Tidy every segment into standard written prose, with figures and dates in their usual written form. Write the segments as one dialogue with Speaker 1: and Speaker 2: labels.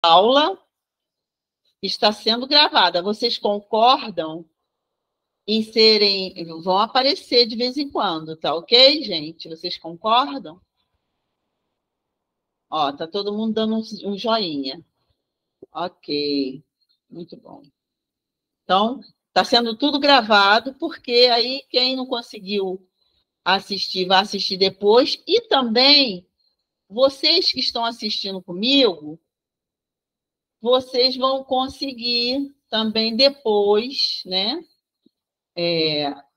Speaker 1: aula está sendo gravada. Vocês concordam em serem... Vão aparecer de vez em quando, tá ok, gente? Vocês concordam? Ó, tá todo mundo dando um joinha. Ok, muito bom. Então, está sendo tudo gravado, porque aí quem não conseguiu assistir, vai assistir depois. E também, vocês que estão assistindo comigo, vocês vão conseguir também depois, né?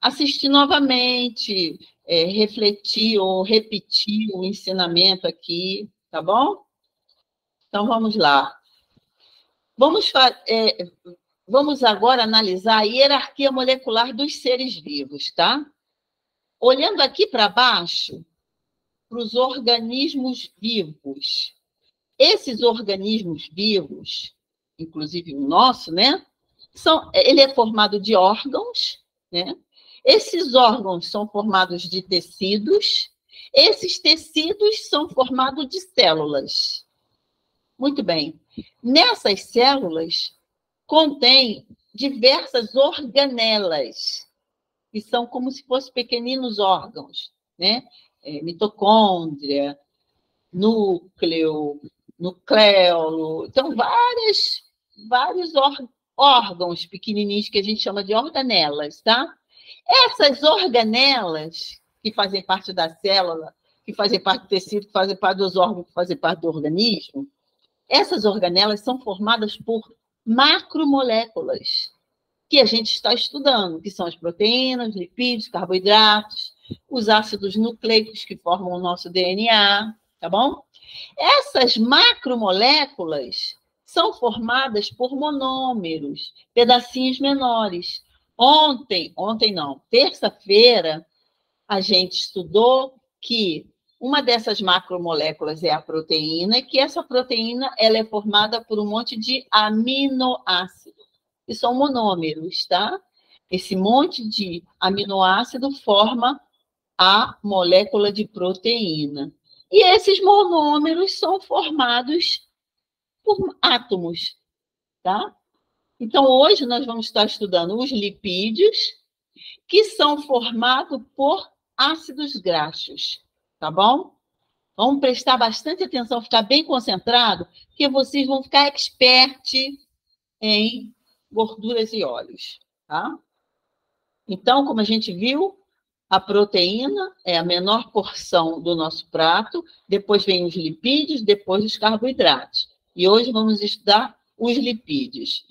Speaker 1: Assistir novamente, refletir ou repetir o ensinamento aqui, tá bom? Então, vamos lá. Vamos agora analisar a hierarquia molecular dos seres vivos, tá? Olhando aqui para baixo, para os organismos vivos. Esses organismos vivos, inclusive o nosso, né? Ele é formado de órgãos, né? Esses órgãos são formados de tecidos, esses tecidos são formados de células. Muito bem. Nessas células contém diversas organelas, que são como se fossem pequeninos órgãos, né? Mitocôndria, núcleo, nucleolo. Então, vários órgãos pequenininhos que a gente chama de organelas, tá? Essas organelas, que fazem parte da célula, que fazem parte do tecido, que fazem parte dos órgãos, que fazem parte do organismo, essas organelas são formadas por macromoléculas, que a gente está estudando, que são as proteínas, lipídios, carboidratos, os ácidos nucleicos que formam o nosso DNA, tá bom? Essas macromoléculas são formadas por monômeros, pedacinhos menores. Terça-feira, a gente estudou que uma dessas macromoléculas é a proteína, e que essa proteína ela é formada por um monte de aminoácidos, que são monômeros, tá? Esse monte de aminoácido forma a molécula de proteína. E esses monômeros são formados por átomos, tá? Então, hoje nós vamos estar estudando os lipídios, que são formados por ácidos graxos, tá bom? Vamos prestar bastante atenção, ficar bem concentrado, porque vocês vão ficar expert em gorduras e óleos, tá? Então, como a gente viu, a proteína é a menor porção do nosso prato, depois vem os lipídios, depois os carboidratos. E hoje vamos estudar os lipídios.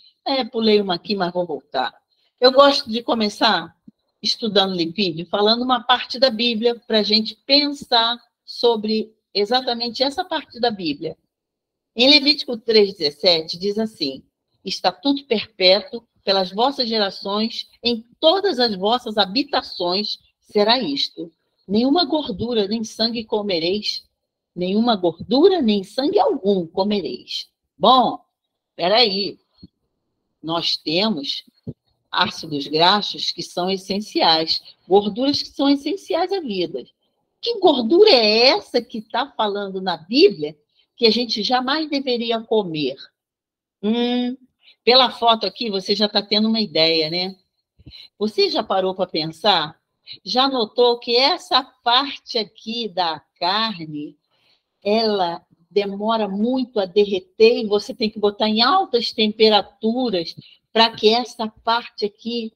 Speaker 1: Pulei uma aqui, mas vou voltar. Eu gosto de começar estudando lipídio, falando uma parte da Bíblia, para a gente pensar sobre exatamente essa parte da Bíblia. Em Levítico 3,17, diz assim: estatuto perpétuo pelas vossas gerações, em todas as vossas habitações será isto: nenhuma gordura nem sangue comereis, nenhuma gordura nem sangue algum comereis. Bom, espera aí, nós temos ácidos graxos que são essenciais, gorduras que são essenciais à vida. Que gordura é essa que está falando na Bíblia que a gente jamais deveria comer? Pela foto aqui, você já está tendo uma ideia, né? Você já parou para pensar? Já notou que essa parte aqui da carne, ela demora muito a derreter e você tem que botar em altas temperaturas para que essa parte aqui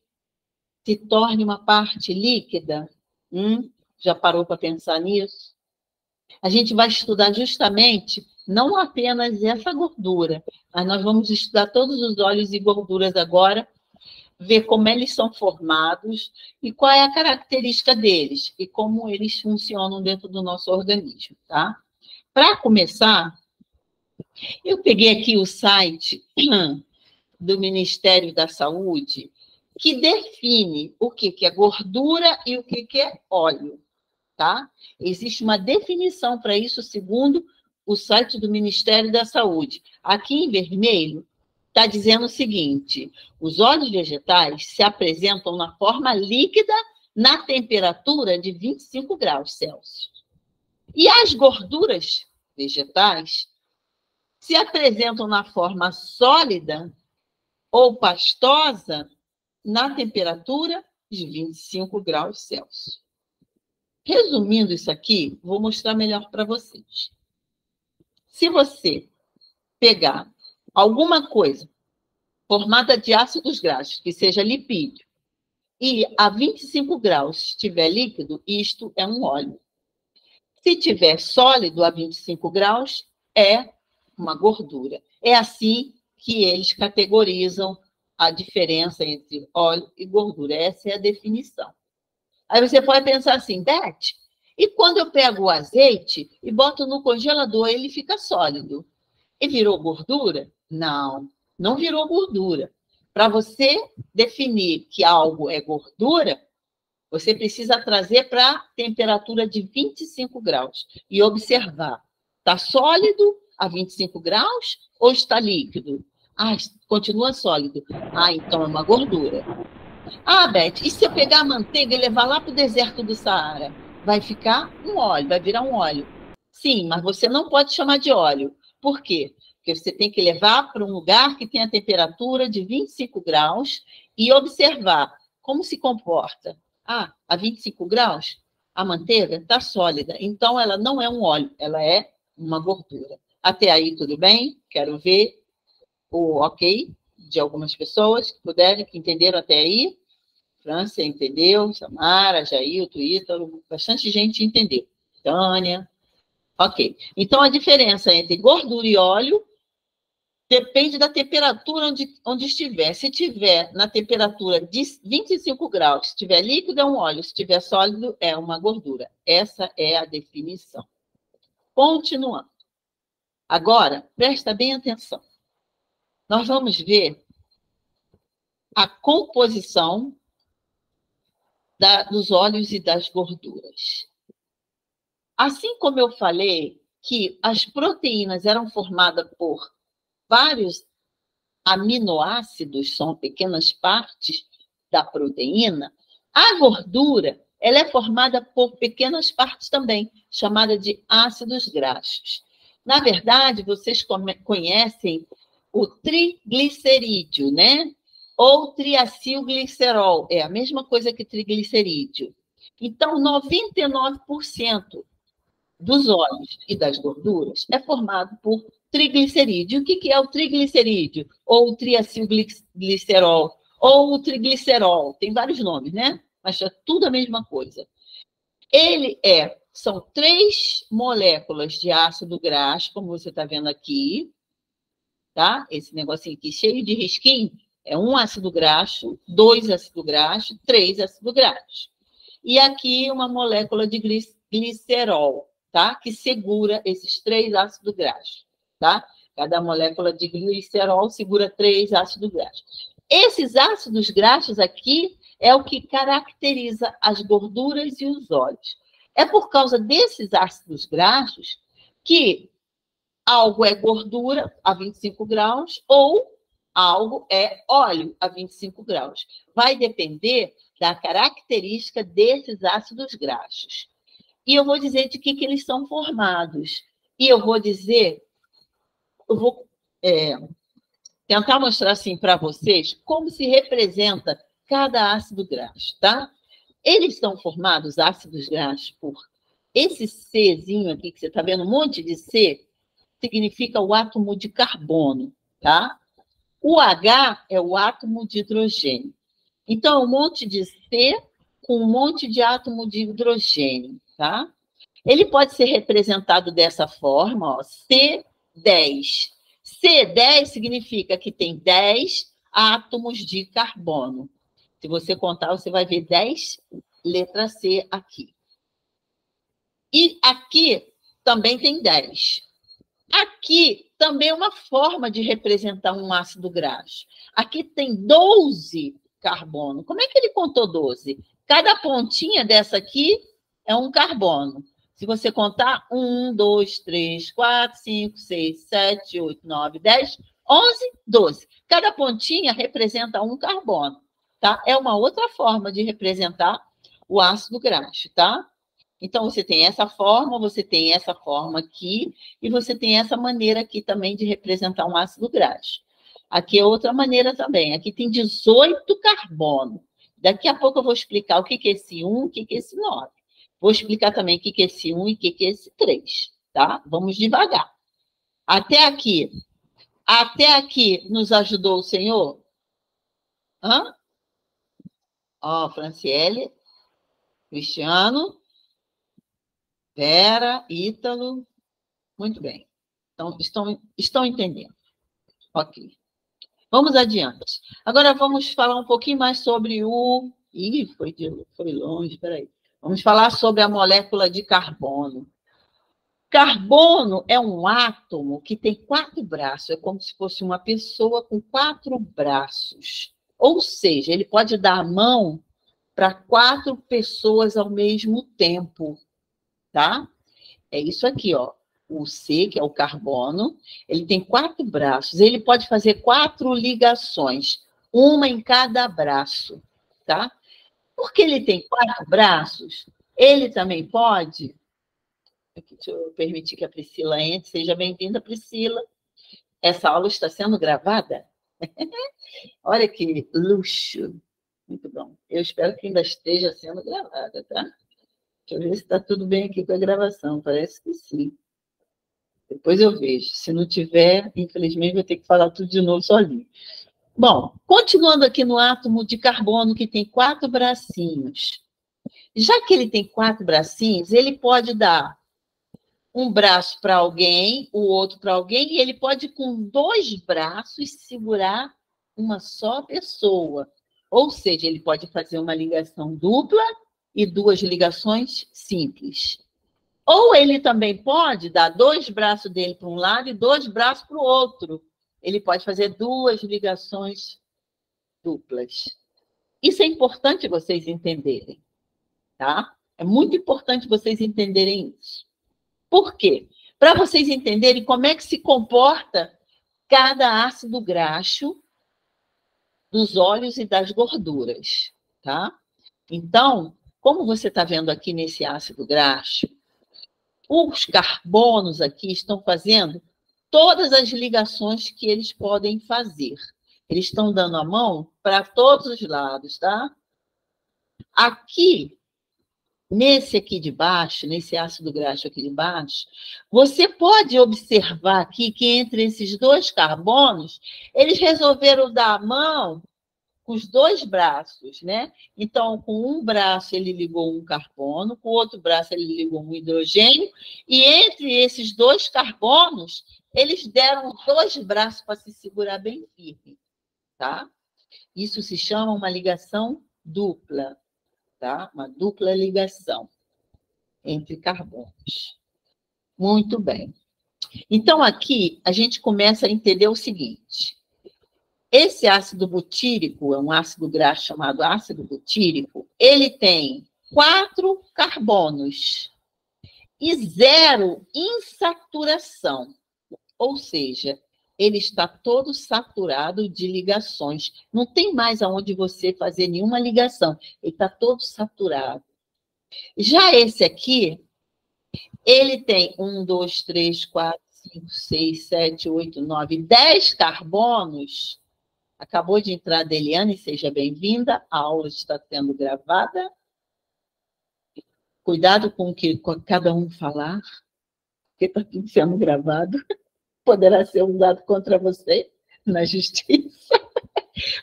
Speaker 1: se torne uma parte líquida? Já parou para pensar nisso? A gente vai estudar justamente não apenas essa gordura, mas nós vamos estudar todos os óleos e gorduras agora, ver como eles são formados e qual é a característica deles e como eles funcionam dentro do nosso organismo, tá? Para começar, eu peguei aqui o site do Ministério da Saúde, que define o que é gordura e o que é óleo, tá? Existe uma definição para isso, segundo o site do Ministério da Saúde. Aqui em vermelho está dizendo o seguinte: os óleos vegetais se apresentam na forma líquida na temperatura de 25 graus Celsius. E as gorduras vegetais se apresentam na forma sólida ou pastosa na temperatura de 25 graus Celsius. Resumindo isso aqui, vou mostrar melhor para vocês. Se você pegar alguma coisa formada de ácidos graxos, que seja lipídio, e a 25 graus estiver líquido, isto é um óleo. Se tiver sólido a 25 graus, é uma gordura. É assim que eles categorizam a diferença entre óleo e gordura. Essa é a definição. Aí você pode pensar assim, Beth, e quando eu pego o azeite e boto no congelador, ele fica sólido. E virou gordura? Não, não virou gordura. Para você definir que algo é gordura, você precisa trazer para a temperatura de 25 graus e observar. Está sólido a 25 graus ou está líquido? Ah, continua sólido. Ah, então é uma gordura. Ah, Beth, e se eu pegar a manteiga e levar lá para o deserto do Saara? Vai ficar um óleo, vai virar um óleo. Sim, mas você não pode chamar de óleo. Por quê? Porque você tem que levar para um lugar que tem a temperatura de 25 graus e observar como se comporta. Ah, a 25 graus, a manteiga está sólida. Então, ela não é um óleo, ela é uma gordura. Até aí, tudo bem? Quero ver o ok de algumas pessoas que puderem, que entenderam até aí. França entendeu, Samara, Jailton, Ítalo, bastante gente entendeu. Tânia. Ok. Então, a diferença entre gordura e óleo depende da temperatura onde estiver. Se estiver na temperatura de 25 graus, se estiver líquido, é um óleo. Se estiver sólido, é uma gordura. Essa é a definição. Continuando. Agora, presta bem atenção. Nós vamos ver a composição dos óleos e das gorduras. Assim como eu falei que as proteínas eram formadas por vários aminoácidos, são pequenas partes da proteína, a gordura ela é formada por pequenas partes também, chamada de ácidos graxos. Na verdade, vocês conhecem o triglicerídeo, né? Ou triacilglicerol, é a mesma coisa que triglicerídeo. Então, 99% dos óleos e das gorduras é formado por triglicerídeo. O que é o triglicerídeo? Ou o triacilglicerol, ou o triglicerol. Tem vários nomes, né? Mas é tudo a mesma coisa. São 3 moléculas de ácido graxo, como você está vendo aqui, tá? Esse negocinho aqui cheio de risquinho é 1 ácido graxo, 2 ácido graxo, 3 ácido graxo. E aqui uma molécula de glicerol, tá? Que segura esses 3 ácidos graxos, tá? Cada molécula de glicerol segura 3 ácidos graxos. Esses ácidos graxos aqui é o que caracteriza as gorduras e os óleos. É por causa desses ácidos graxos que algo é gordura a 25 graus ou algo é óleo a 25 graus. Vai depender da característica desses ácidos graxos. E eu vou dizer de que eles são formados. E eu vou tentar mostrar assim para vocês como se representa cada ácido graxo, tá? Eles são formados, ácidos graxos, por esse Czinho aqui, que você está vendo, um monte de C, significa o átomo de carbono, tá? O H é o átomo de hidrogênio. Então, um monte de C com um monte de átomo de hidrogênio, tá? Ele pode ser representado dessa forma, ó, C10. C10 significa que tem 10 átomos de carbono. Se você contar, você vai ver 10 letra C aqui. E aqui também tem 10. Aqui também é uma forma de representar um ácido graxo. Aqui tem 12 carbono. Como é que ele contou 12? Cada pontinha dessa aqui é um carbono. Se você contar 1, 2, 3, 4, 5, 6, 7, 8, 9, 10, 11, 12. Cada pontinha representa um carbono, tá? É uma outra forma de representar o ácido graxo, tá? Então, você tem essa forma aqui, e você tem essa maneira aqui também de representar um ácido graxo. Aqui é outra maneira também. Aqui tem 18 carbono. Daqui a pouco eu vou explicar o que é esse 1, o que é esse 9. Vou explicar também o que é esse 1 e o que é esse 3, tá? Vamos devagar. Até aqui nos ajudou o senhor? Hã? Ó, Franciele, Cristiano, Vera, Ítalo. Muito bem. Então, estão entendendo. Ok. Vamos adiante. Agora vamos falar um pouquinho mais sobre o... Ih, foi longe, peraí. Vamos falar sobre a molécula de carbono. Carbono é um átomo que tem 4 braços, é como se fosse uma pessoa com 4 braços. Ou seja, ele pode dar a mão para 4 pessoas ao mesmo tempo, tá? É isso aqui, ó. O C, que é o carbono, ele tem 4 braços. Ele pode fazer 4 ligações, uma em cada braço, tá? Porque ele tem 4 braços, ele também pode... Aqui, deixa eu permitir que a Priscila entre. Seja bem-vinda, Priscila. Essa aula está sendo gravada? Olha que luxo. Muito bom. Eu espero que ainda esteja sendo gravada, tá? Deixa eu ver se está tudo bem aqui com a gravação. Parece que sim. Depois eu vejo. Se não tiver, infelizmente, vou ter que falar tudo de novo sozinho. Bom, continuando aqui no átomo de carbono, que tem 4 bracinhos. Já que ele tem 4 bracinhos, ele pode dar um braço para alguém, o outro para alguém, e ele pode, com 2 braços, segurar uma só pessoa. Ou seja, ele pode fazer uma ligação dupla e 2 ligações simples. Ou ele também pode dar 2 braços dele para um lado e 2 braços para o outro. Ele pode fazer 2 ligações duplas. Isso é importante vocês entenderem, tá? É muito importante vocês entenderem isso. Por quê? Para vocês entenderem como é que se comporta cada ácido graxo dos óleos e das gorduras, tá? Então, como você está vendo aqui nesse ácido graxo, os carbonos aqui estão fazendo todas as ligações que eles podem fazer. Eles estão dando a mão para todos os lados, tá? Aqui, nesse aqui de baixo, nesse ácido graxo aqui de baixo, você pode observar aqui que entre esses 2 carbonos, eles resolveram dar a mão com os 2 braços, né? Então, com um braço ele ligou um carbono, com o outro braço ele ligou um hidrogênio, e entre esses 2 carbonos, eles deram 2 braços para se segurar bem firme, tá? Isso se chama uma ligação dupla, tá? Uma dupla ligação entre carbonos. Muito bem. Então, aqui, a gente começa a entender o seguinte. Esse ácido butírico, é um ácido graxo chamado ácido butírico, ele tem 4 carbonos e 0 insaturação. Ou seja, ele está todo saturado de ligações. Não tem mais aonde você fazer nenhuma ligação. Ele está todo saturado. Já esse aqui, ele tem 1, 2, 3, 4, 5, 6, 7, 8, 9, 10 carbonos. Acabou de entrar a Deliane, seja bem-vinda. A aula está sendo gravada. Cuidado com o que cada um falar, porque está tudo sendo gravado. Poderá ser usado contra você na justiça.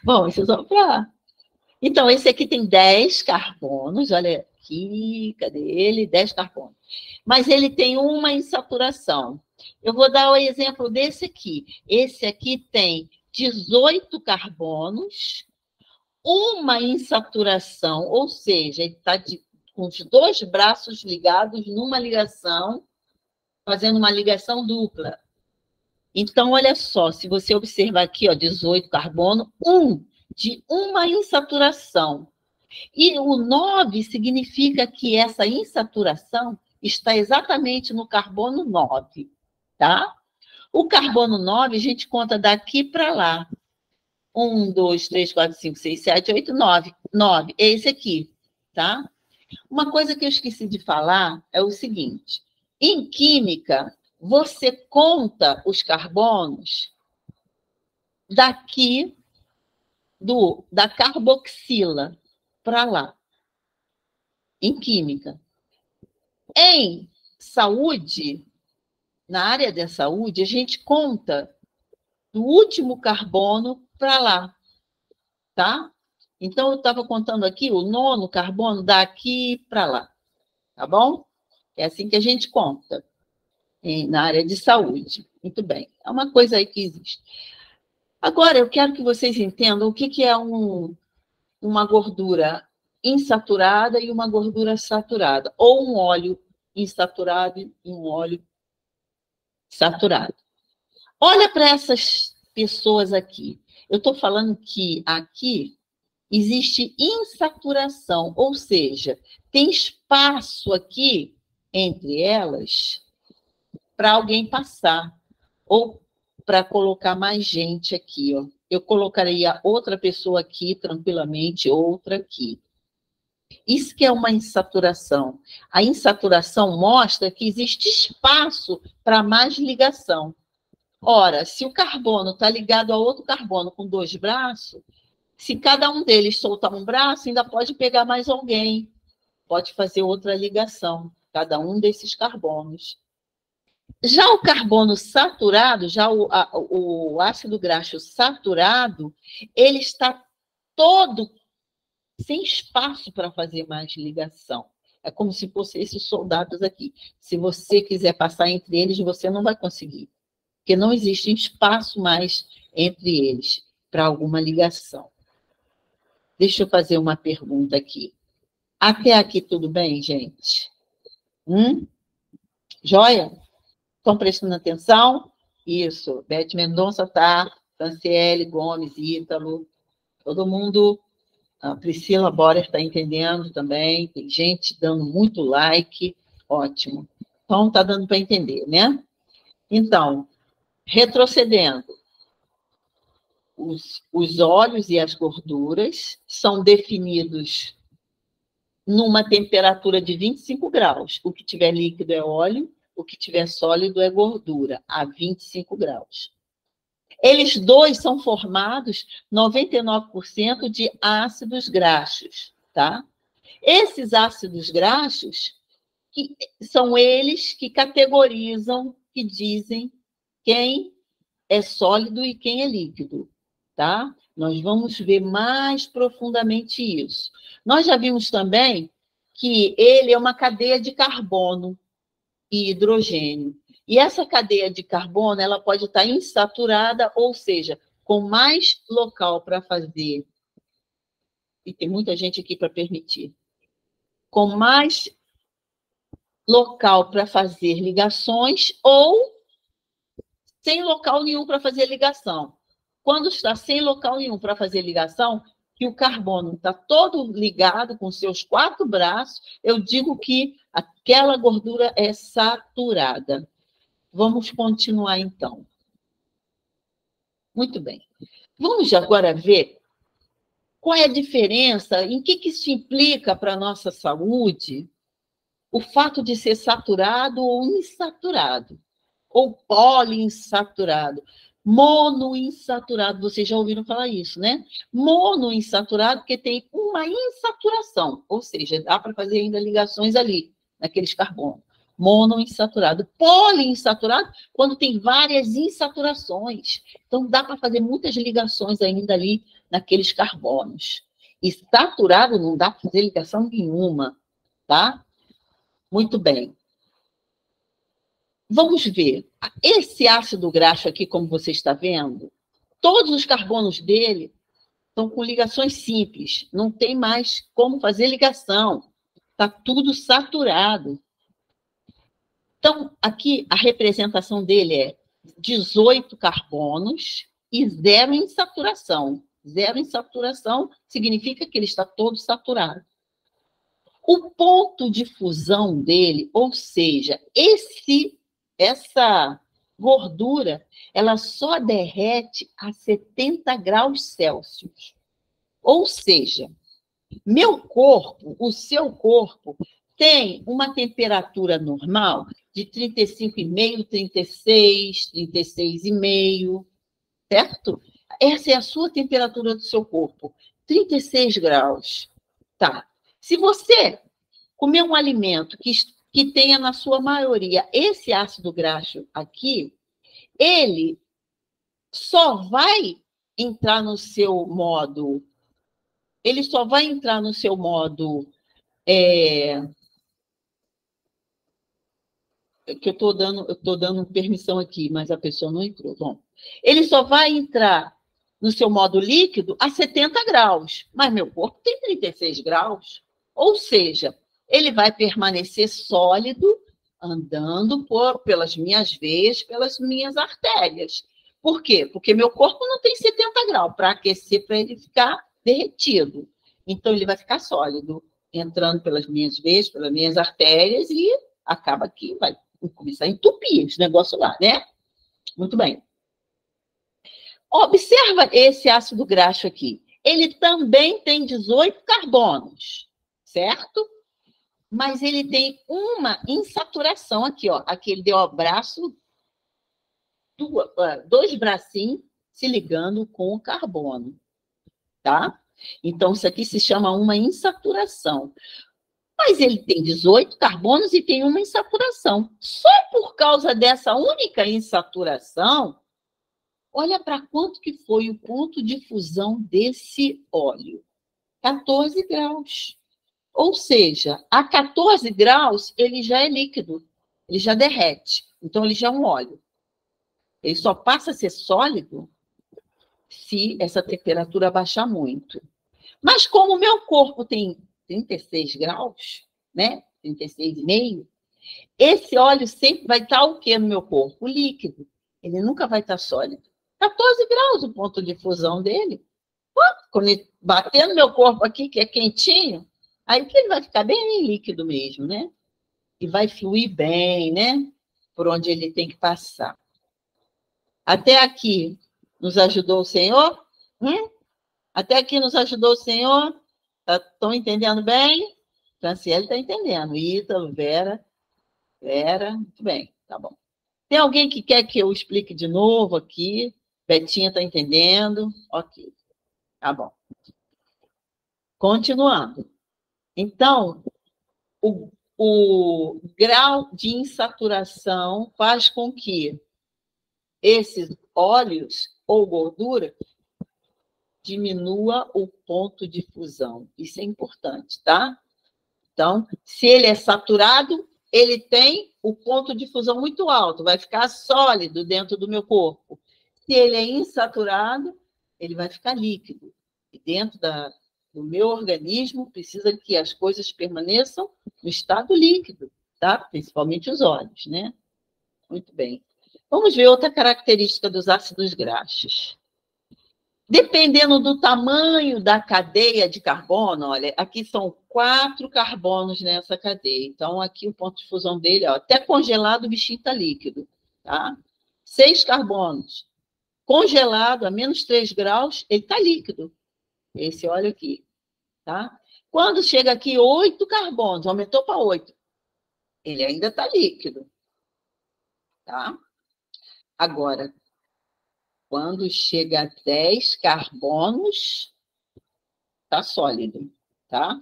Speaker 1: Bom, isso é só para... Então, esse aqui tem 10 carbonos, olha aqui, cadê ele? 10 carbonos. Mas ele tem uma insaturação. Eu vou dar o exemplo desse aqui. Esse aqui tem 18 carbonos, uma insaturação, ou seja, ele está com os 2 braços ligados numa ligação, fazendo uma ligação dupla. Então, olha só, se você observar aqui, ó, 18 carbono, de uma insaturação. E o 9 significa que essa insaturação está exatamente no carbono 9, tá? O carbono 9, a gente conta daqui para lá. 1, 2, 3, 4, 5, 6, 7, 8, 9. 9, é esse aqui, tá? Uma coisa que eu esqueci de falar é o seguinte: em química, você conta os carbonos daqui da carboxila para lá, em química. Em saúde, na área da saúde, a gente conta do último carbono para lá, tá? Então, eu estava contando aqui o 9º carbono daqui para lá, tá bom? É assim que a gente conta na área de saúde. Muito bem. É uma coisa aí que existe. Agora, eu quero que vocês entendam o que é uma gordura insaturada e uma gordura saturada, ou um óleo insaturado e um óleo saturado. Olha para essas pessoas aqui. Eu estou falando que aqui existe insaturação, ou seja, tem espaço aqui entre elas para alguém passar, ou para colocar mais gente aqui, ó. Eu colocaria outra pessoa aqui tranquilamente, outra aqui. Isso que é uma insaturação. A insaturação mostra que existe espaço para mais ligação. Ora, se o carbono está ligado a outro carbono com 2 braços, se cada um deles soltar um braço, ainda pode pegar mais alguém, pode fazer outra ligação, cada um desses carbonos. Já o carbono saturado, já o ácido graxo saturado, ele está todo sem espaço para fazer mais ligação. É como se fossem esses soldados aqui. Se você quiser passar entre eles, você não vai conseguir, porque não existe espaço mais entre eles para alguma ligação. Deixa eu fazer uma pergunta aqui. Até aqui tudo bem, gente? Joia? Estão prestando atenção? Isso. Beth Mendonça tá, Franciele Gomes, Ítalo, todo mundo. A Priscila Borer está entendendo também. Tem gente dando muito like. Ótimo. Então, está dando para entender, né? Então, retrocedendo. Os óleos e as gorduras são definidos numa temperatura de 25 graus. O que tiver líquido é óleo, o que tiver sólido é gordura, a 25 graus. Eles dois são formados 99% de ácidos graxos, tá? Esses ácidos graxos que são eles que categorizam, que dizem quem é sólido e quem é líquido, tá? Nós vamos ver mais profundamente isso. Nós já vimos também que ele é uma cadeia de carbono e hidrogênio. E essa cadeia de carbono, ela pode estar insaturada, ou seja, com mais local para fazer, e tem muita gente aqui para permitir, com mais local para fazer ligações ou sem local nenhum para fazer ligação. Quando está sem local nenhum para fazer ligação, que o carbono está todo ligado com seus 4 braços, eu digo que aquela gordura é saturada. Vamos continuar, então. Muito bem. Vamos agora ver qual é a diferença, em que isso implica para a nossa saúde, o fato de ser saturado ou insaturado, ou poliinsaturado. Monoinsaturado, vocês já ouviram falar isso, né? Monoinsaturado, porque tem uma insaturação, ou seja, dá para fazer ainda ligações ali, naqueles carbonos. Monoinsaturado. Poliinsaturado, quando tem várias insaturações. Então, dá para fazer muitas ligações ainda ali naqueles carbonos. E saturado não dá para fazer ligação nenhuma, tá? Muito bem. Vamos ver. Esse ácido graxo aqui, como você está vendo, todos os carbonos dele estão com ligações simples. Não tem mais como fazer ligação. Está tudo saturado. Então, aqui a representação dele é 18 carbonos e 0 insaturação. 0 insaturação significa que ele está todo saturado. O ponto de fusão dele, ou seja, essa gordura, ela só derrete a 70 graus Celsius. Ou seja, Meu corpo, o seu corpo, tem uma temperatura normal de 35,5, 36, 36,5, certo? Essa é a sua temperatura do seu corpo, 36 graus. Tá. Se você comer um alimento que tenha, na sua maioria, esse ácido graxo aqui, ele só vai entrar no seu modo. Ele só vai entrar no seu modo. Que eu estou dando permissão aqui, mas a pessoa não entrou. Bom, ele só vai entrar no seu modo líquido a 70 graus, mas meu corpo tem 36 graus. Ou seja, ele vai permanecer sólido andando pelas minhas veias, pelas minhas artérias. Por quê? Porque meu corpo não tem 70 graus para aquecer, para ele ficar derretido. Então, ele vai ficar sólido, entrando pelas minhas veias, pelas minhas artérias, e acaba que vai começar a entupir esse negócio lá, né? Muito bem. Observa esse ácido graxo aqui. Ele também tem 18 carbonos, certo? Mas ele tem uma insaturação aqui, ó. Aqui ele deu o braço, dois bracinhos se ligando com o carbono, tá? Então, isso aqui se chama uma insaturação. Mas ele tem 18 carbonos e tem uma insaturação. Só por causa dessa única insaturação, olha para quanto que foi o ponto de fusão desse óleo. 14 graus. Ou seja, a 14 graus, ele já é líquido, ele já derrete. Então, ele já é um óleo. Ele só passa a ser sólido se essa temperatura baixar muito. Mas como o meu corpo tem 36 graus, né? 36,5, esse óleo sempre vai estar o quê no meu corpo? Líquido. Ele nunca vai estar sólido. 14 graus o ponto de fusão dele. Quando ele bater no meu corpo aqui, que é quentinho, aí que ele vai ficar bem líquido mesmo, né? E vai fluir bem, né? Por onde ele tem que passar. Até aqui nos ajudou o Senhor? Até aqui nos ajudou o Senhor? Estão entendendo bem? Franciele está entendendo. Ítalo, Vera, muito bem, tá bom. Tem alguém que quer que eu explique de novo aqui? Betinha está entendendo? Ok, tá bom. Continuando. Então, o grau de insaturação faz com que esses óleos ou gordura diminua o ponto de fusão. Isso é importante, tá? Então, se ele é saturado, ele tem o ponto de fusão muito alto, vai ficar sólido dentro do meu corpo. Se ele é insaturado, ele vai ficar líquido. E dentro do meu organismo, precisa que as coisas permaneçam no estado líquido, tá? Principalmente os óleos, né? Muito bem. Vamos ver outra característica dos ácidos graxos. Dependendo do tamanho da cadeia de carbono, olha, aqui são 4 carbonos nessa cadeia. Então, aqui o ponto de fusão dele, ó, até congelado, o bichinho está líquido, tá? 6 carbonos. Congelado a menos 3 graus, ele está líquido. Esse óleo aqui, tá? Quando chega aqui 8 carbonos, aumentou para 8, ele ainda está líquido, tá? Agora, quando chega a 10 carbonos, está sólido, tá?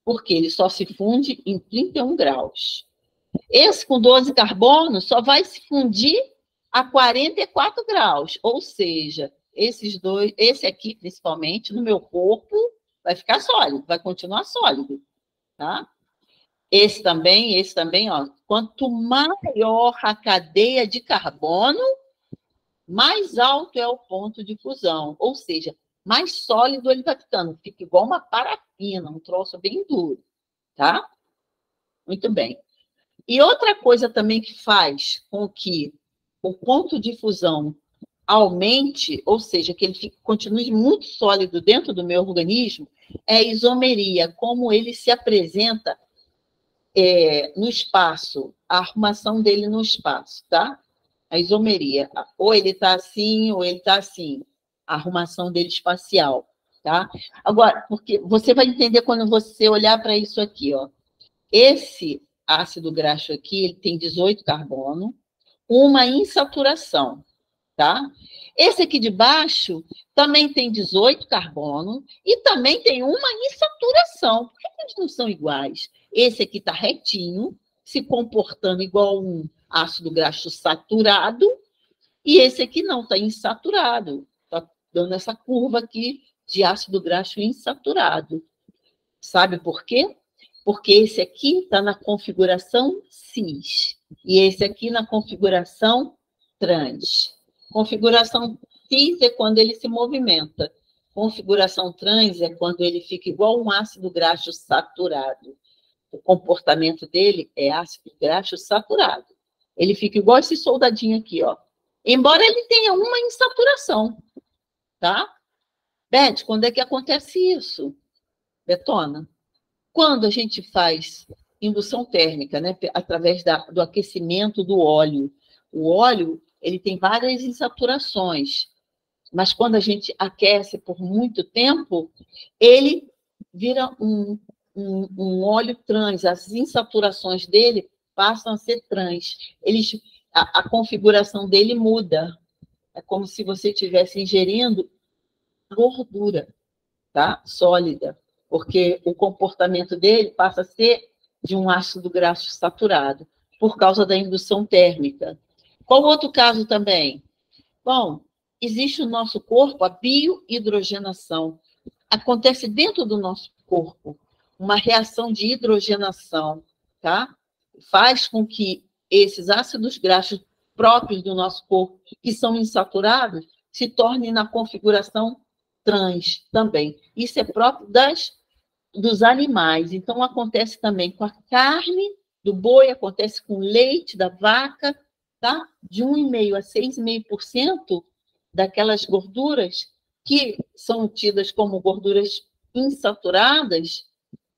Speaker 1: Porque ele só se funde em 31 graus. Esse com 12 carbonos só vai se fundir a 44 graus, ou seja, esses dois, esse aqui principalmente, no meu corpo, vai ficar sólido, vai continuar sólido, tá? Esse também, ó. Quanto maior a cadeia de carbono, mais alto é o ponto de fusão, ou seja, mais sólido ele vai ficando, fica igual uma parafina, um troço bem duro, tá? Muito bem. E outra coisa também que faz com que o ponto de fusão aumente, ou seja, que ele continue muito sólido dentro do meu organismo, é a isomeria, como ele se apresenta no espaço, a arrumação dele no espaço, tá? A isomeria. Ou ele está assim, ou ele está assim. A arrumação dele espacial. tá? Agora, porque você vai entender quando você olhar para isso aqui, ó. Esse ácido graxo aqui, ele tem 18 carbono, uma insaturação, tá? Esse aqui de baixo também tem 18 carbono e também tem uma insaturação. Por que eles não são iguais? Esse aqui está retinho, se comportando igual um ácido graxo saturado, e esse aqui não, está insaturado. Está dando essa curva aqui de ácido graxo insaturado. Sabe por quê? Porque esse aqui está na configuração cis e esse aqui na configuração trans. Configuração cis é quando ele se movimenta. Configuração trans é quando ele fica igual um ácido graxo saturado. O comportamento dele é ácido graxo saturado. Ele fica igual esse soldadinho aqui, ó. Embora ele tenha uma insaturação, tá? Beth, quando é que acontece isso? Betona? Quando a gente faz indução térmica, né, através do aquecimento do óleo. O óleo, ele tem várias insaturações, mas quando a gente aquece por muito tempo, ele vira um óleo trans. As insaturações dele passam a ser trans. A configuração dele muda. É como se você estivesse ingerindo gordura, tá? Sólida, porque o comportamento dele passa a ser de um ácido graxo saturado, por causa da indução térmica. Qual outro caso também? Bom, existe no nosso corpo a biohidrogenação. Acontece dentro do nosso corpo uma reação de hidrogenação, tá? Faz com que esses ácidos graxos próprios do nosso corpo, que são insaturados, se tornem na configuração trans também. Isso é próprio dos animais. Então, acontece também com a carne do boi, acontece com o leite da vaca, tá? De 1,5% a 6,5% daquelas gorduras que são tidas como gorduras insaturadas,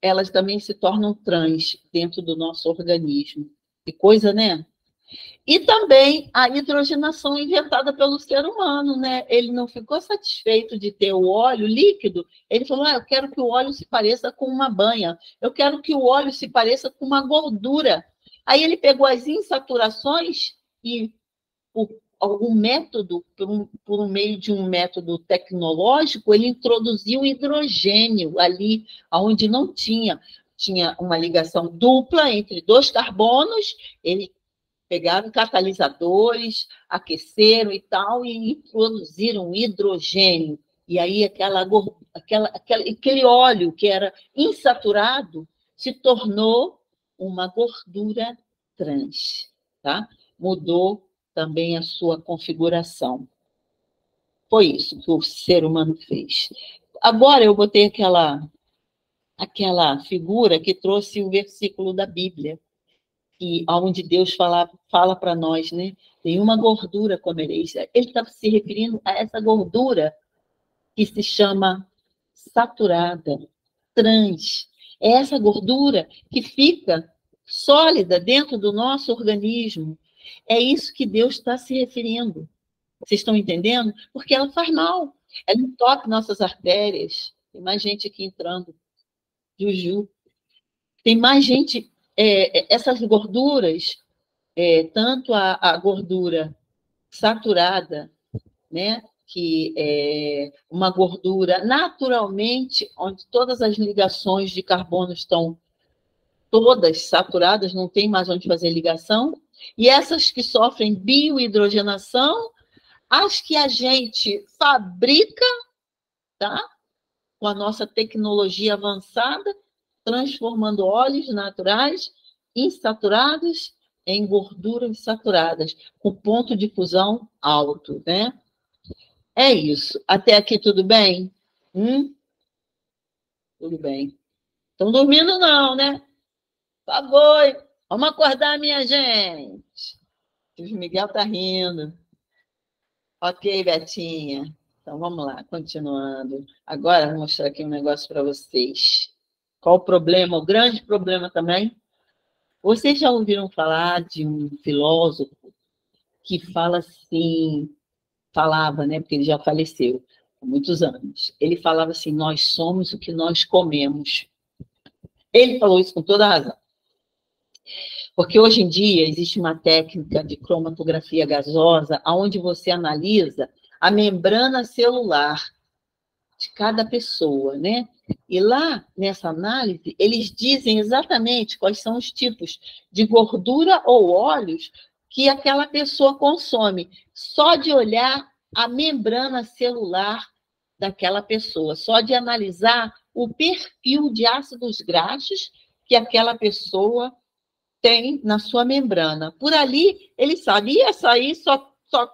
Speaker 1: elas também se tornam trans dentro do nosso organismo. Que coisa, né? E também a hidrogenação inventada pelo ser humano, né? Ele não ficou satisfeito de ter o óleo líquido, ele falou, eu quero que o óleo se pareça com uma banha, eu quero que o óleo se pareça com uma gordura. Aí ele pegou as insaturações e, por algum método, por meio de um método tecnológico, ele introduziu hidrogênio ali, onde não tinha uma ligação dupla entre dois carbonos, ele pegaram catalisadores, aqueceram e tal, e produziram hidrogênio. E aí aquele óleo que era insaturado se tornou uma gordura trans, tá? Mudou também a sua configuração. Foi isso que o ser humano fez. Agora eu botei aquela figura que trouxe o versículo da Bíblia, onde Deus fala para nós, né? Nenhuma gordura comereis. Ele está se referindo a essa gordura que se chama saturada, trans. É essa gordura que fica sólida dentro do nosso organismo. É isso que Deus está se referindo. Vocês estão entendendo? Porque ela faz mal. Ela entope nossas artérias. Tem mais gente aqui entrando. Juju. Tem mais gente. Essas gorduras, tanto a gordura saturada, né, que é uma gordura naturalmente, onde todas as ligações de carbono estão todas saturadas, não tem mais onde fazer ligação, e essas que sofrem biohidrogenação, as que a gente fabrica, tá, com a nossa tecnologia avançada, transformando óleos naturais insaturados em gorduras saturadas, com ponto de fusão alto, né? É isso. Até aqui tudo bem? Tudo bem. Estão dormindo não, né? Por favor, vamos acordar, minha gente. O Miguel tá rindo. Ok, Betinha. Então, vamos lá, continuando. Agora, vou mostrar aqui um negócio para vocês. Qual o problema? O grande problema também. Vocês já ouviram falar de um filósofo que falava, né, porque ele já faleceu, muitos anos. Ele falava assim, nós somos o que nós comemos. Ele falou isso com toda a razão. Porque hoje em dia existe uma técnica de cromatografia gasosa, onde você analisa a membrana celular de cada pessoa, né? E lá, nessa análise, eles dizem exatamente quais são os tipos de gordura ou óleos que aquela pessoa consome, só de olhar a membrana celular daquela pessoa, só de analisar o perfil de ácidos graxos que aquela pessoa tem na sua membrana. Por ali, ele sabe, e essa aí só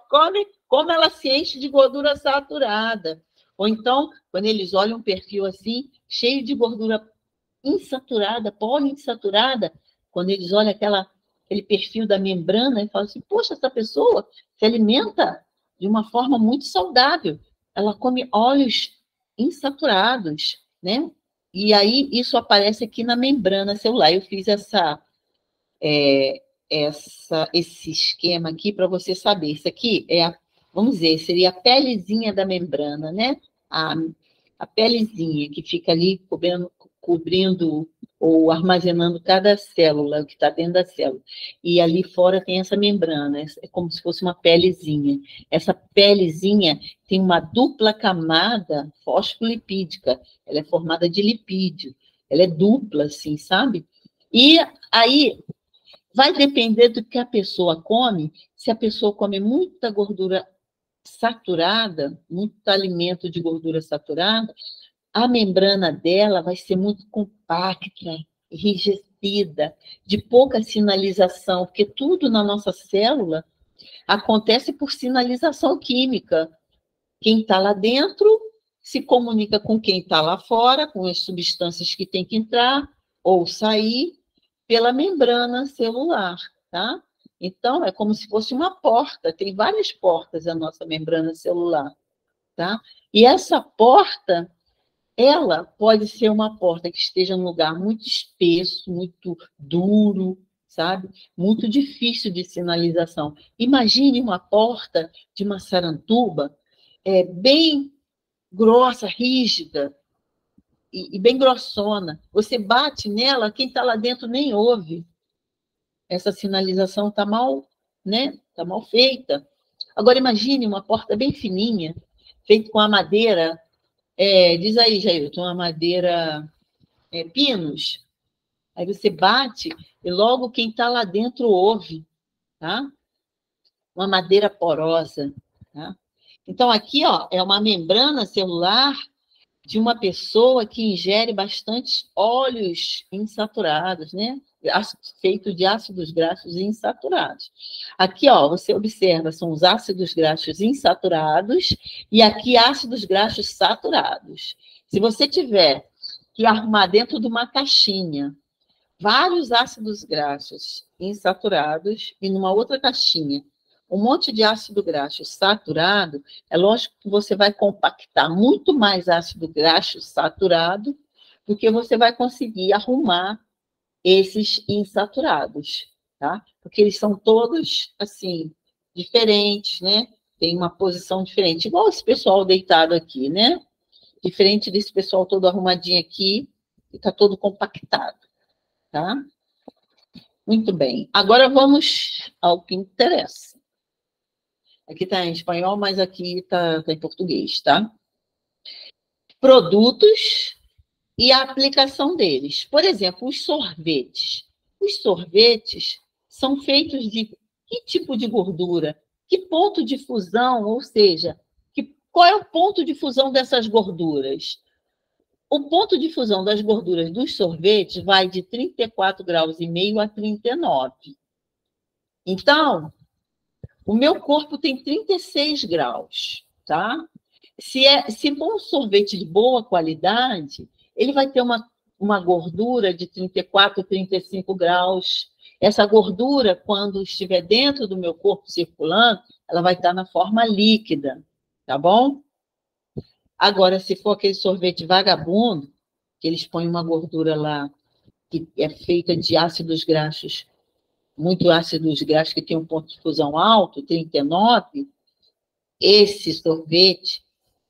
Speaker 1: come como ela se enche de gordura saturada. Ou então, quando eles olham um perfil assim, cheio de gordura insaturada, poliinsaturada, quando eles olham aquele perfil da membrana, e falam assim, poxa, essa pessoa se alimenta de uma forma muito saudável. Ela come óleos insaturados, né? E aí, isso aparece aqui na membrana celular. Eu fiz esse esquema aqui para você saber. Isso aqui vamos dizer, seria a pelezinha da membrana, né? A pelezinha que fica ali cobrindo ou armazenando cada célula que está dentro da célula. E ali fora tem essa membrana, é como se fosse uma pelezinha. Essa pelezinha tem uma dupla camada fosfolipídica, ela é formada de lipídio, ela é dupla, assim, sabe? E aí vai depender do que a pessoa come. Se a pessoa come muita gordura saturada, muito alimento de gordura saturada, a membrana dela vai ser muito compacta, enrijecida, de pouca sinalização, porque tudo na nossa célula acontece por sinalização química. Quem está lá dentro se comunica com quem está lá fora, com as substâncias que tem que entrar ou sair pela membrana celular, tá? Então, é como se fosse uma porta, tem várias portas a nossa membrana celular, tá? E essa porta, ela pode ser uma porta que esteja num lugar muito espesso, muito duro, sabe? Muito difícil de sinalização. Imagine uma porta de uma sarantuba bem grossa, rígida e bem grossona. Você bate nela, quem está lá dentro nem ouve. Essa sinalização está mal, né? Está mal feita. Agora, imagine uma porta bem fininha, feita com a madeira, diz aí, Jailton, uma madeira pinos. Aí você bate e logo quem está lá dentro ouve, tá? Uma madeira porosa, tá? Então, aqui, ó, é uma membrana celular de uma pessoa que ingere bastante óleos insaturados, né? Feito de ácidos graxos insaturados. Aqui, ó, você observa, são os ácidos graxos insaturados e aqui ácidos graxos saturados. Se você tiver que arrumar dentro de uma caixinha vários ácidos graxos insaturados e numa outra caixinha um monte de ácido graxo saturado, é lógico que você vai compactar muito mais ácido graxo saturado do que você vai conseguir arrumar esses insaturados, tá? Porque eles são todos, assim, diferentes, né? Tem uma posição diferente, igual esse pessoal deitado aqui, né? Diferente desse pessoal todo arrumadinho aqui, que está todo compactado, tá? Muito bem. Agora vamos ao que interessa. Aqui está em espanhol, mas aqui está em português, tá? Produtos e a aplicação deles. Por exemplo, os sorvetes. Os sorvetes são feitos de que tipo de gordura? Que ponto de fusão, ou seja, qual é o ponto de fusão dessas gorduras? O ponto de fusão das gorduras dos sorvetes vai de 34,5 graus a 39. Então, o meu corpo tem 36 graus, tá? Se for um sorvete de boa qualidade, ele vai ter uma gordura de 34, 35 graus. Essa gordura, quando estiver dentro do meu corpo circulando, ela vai estar na forma líquida, tá bom? Agora, se for aquele sorvete vagabundo, que eles põem uma gordura lá que é feita de ácidos graxos, muito ácidos graxos que tem um ponto de fusão alto, 39, esse sorvete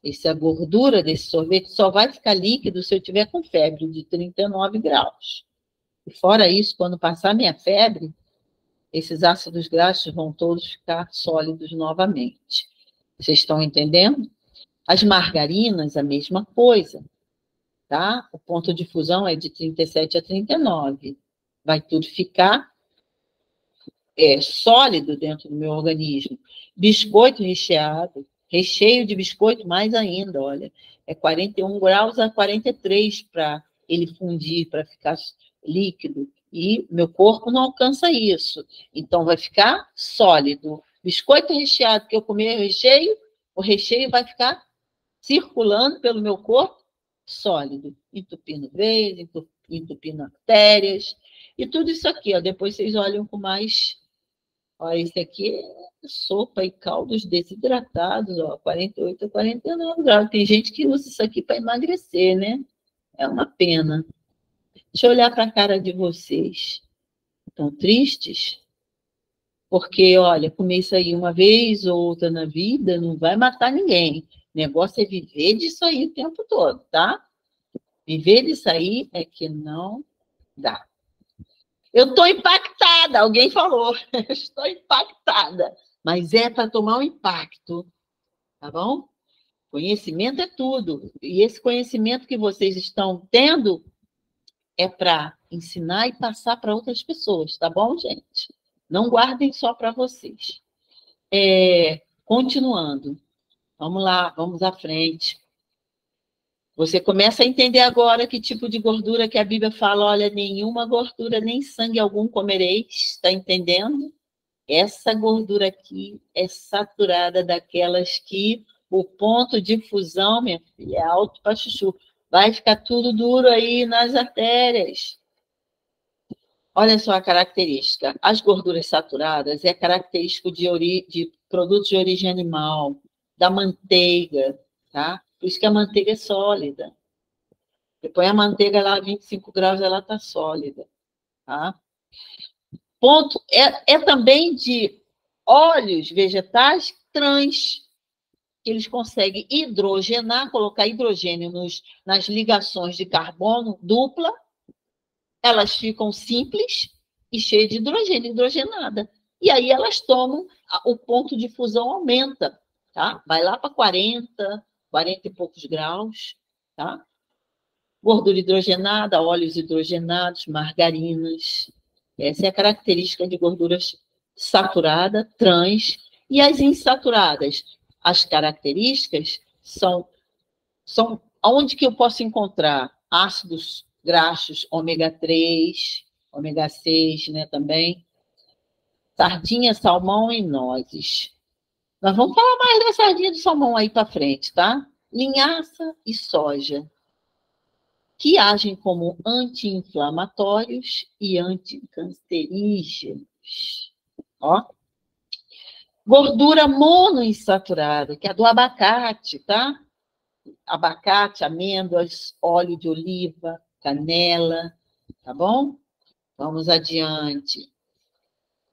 Speaker 1: Essa gordura desse sorvete só vai ficar líquido se eu tiver com febre de 39 graus. E fora isso, quando passar minha febre, esses ácidos graxos vão todos ficar sólidos novamente. Vocês estão entendendo? As margarinas, a mesma coisa, tá? O ponto de fusão é de 37 a 39. Vai tudo ficar sólido dentro do meu organismo. Biscoito recheado, recheio de biscoito mais ainda, olha, é 41 graus a 43 para ele fundir, para ficar líquido. E meu corpo não alcança isso. Então, vai ficar sólido. Biscoito recheado que eu comer o recheio vai ficar circulando pelo meu corpo sólido, entupindo veias, entupindo artérias, e tudo isso aqui, ó, depois vocês olham com mais. Olha, esse aqui é sopa e caldos desidratados, ó, 48 a 49 graus. Tem gente que usa isso aqui para emagrecer, né? É uma pena. Deixa eu olhar para a cara de vocês. Estão tristes? Porque, olha, comer isso aí uma vez ou outra na vida não vai matar ninguém. O negócio é viver disso aí o tempo todo, tá? Viver disso aí é que não dá. Eu estou impactada, alguém falou. Estou impactada. Mas é para tomar um impacto, tá bom? Conhecimento é tudo. E esse conhecimento que vocês estão tendo é para ensinar e passar para outras pessoas, tá bom, gente? Não guardem só para vocês. Continuando. Vamos lá, vamos à frente. Você começa a entender agora que tipo de gordura que a Bíblia fala, olha, nenhuma gordura, nem sangue algum comereis, está entendendo? Essa gordura aqui é saturada daquelas que o ponto de fusão, minha filha, é alto para chuchu. Vai ficar tudo duro aí nas artérias. Olha só a característica. As gorduras saturadas é característico de produtos de origem animal, da manteiga, tá? Por isso que a manteiga é sólida. Você põe a manteiga lá a 25 graus, ela está sólida, tá? Ponto é também de óleos vegetais trans, que eles conseguem hidrogenar, colocar hidrogênio nas ligações de carbono dupla, elas ficam simples e cheias de hidrogênio, hidrogenada. E aí elas tomam, o ponto de fusão aumenta, tá? Vai lá para 40 e poucos graus, tá? Gordura hidrogenada, óleos hidrogenados, margarinas. Essa é a característica de gorduras saturada, trans, e as insaturadas. As características são onde que eu posso encontrar ácidos graxos ômega 3, ômega 6, né, também. Sardinha, salmão e nozes. Nós vamos falar mais da sardinha do salmão aí para frente, tá? Linhaça e soja, que agem como anti-inflamatórios e anticancerígenos. Ó. Gordura monoinsaturada, que é do abacate, tá? Abacate, amêndoas, óleo de oliva, canela, tá bom? Vamos adiante.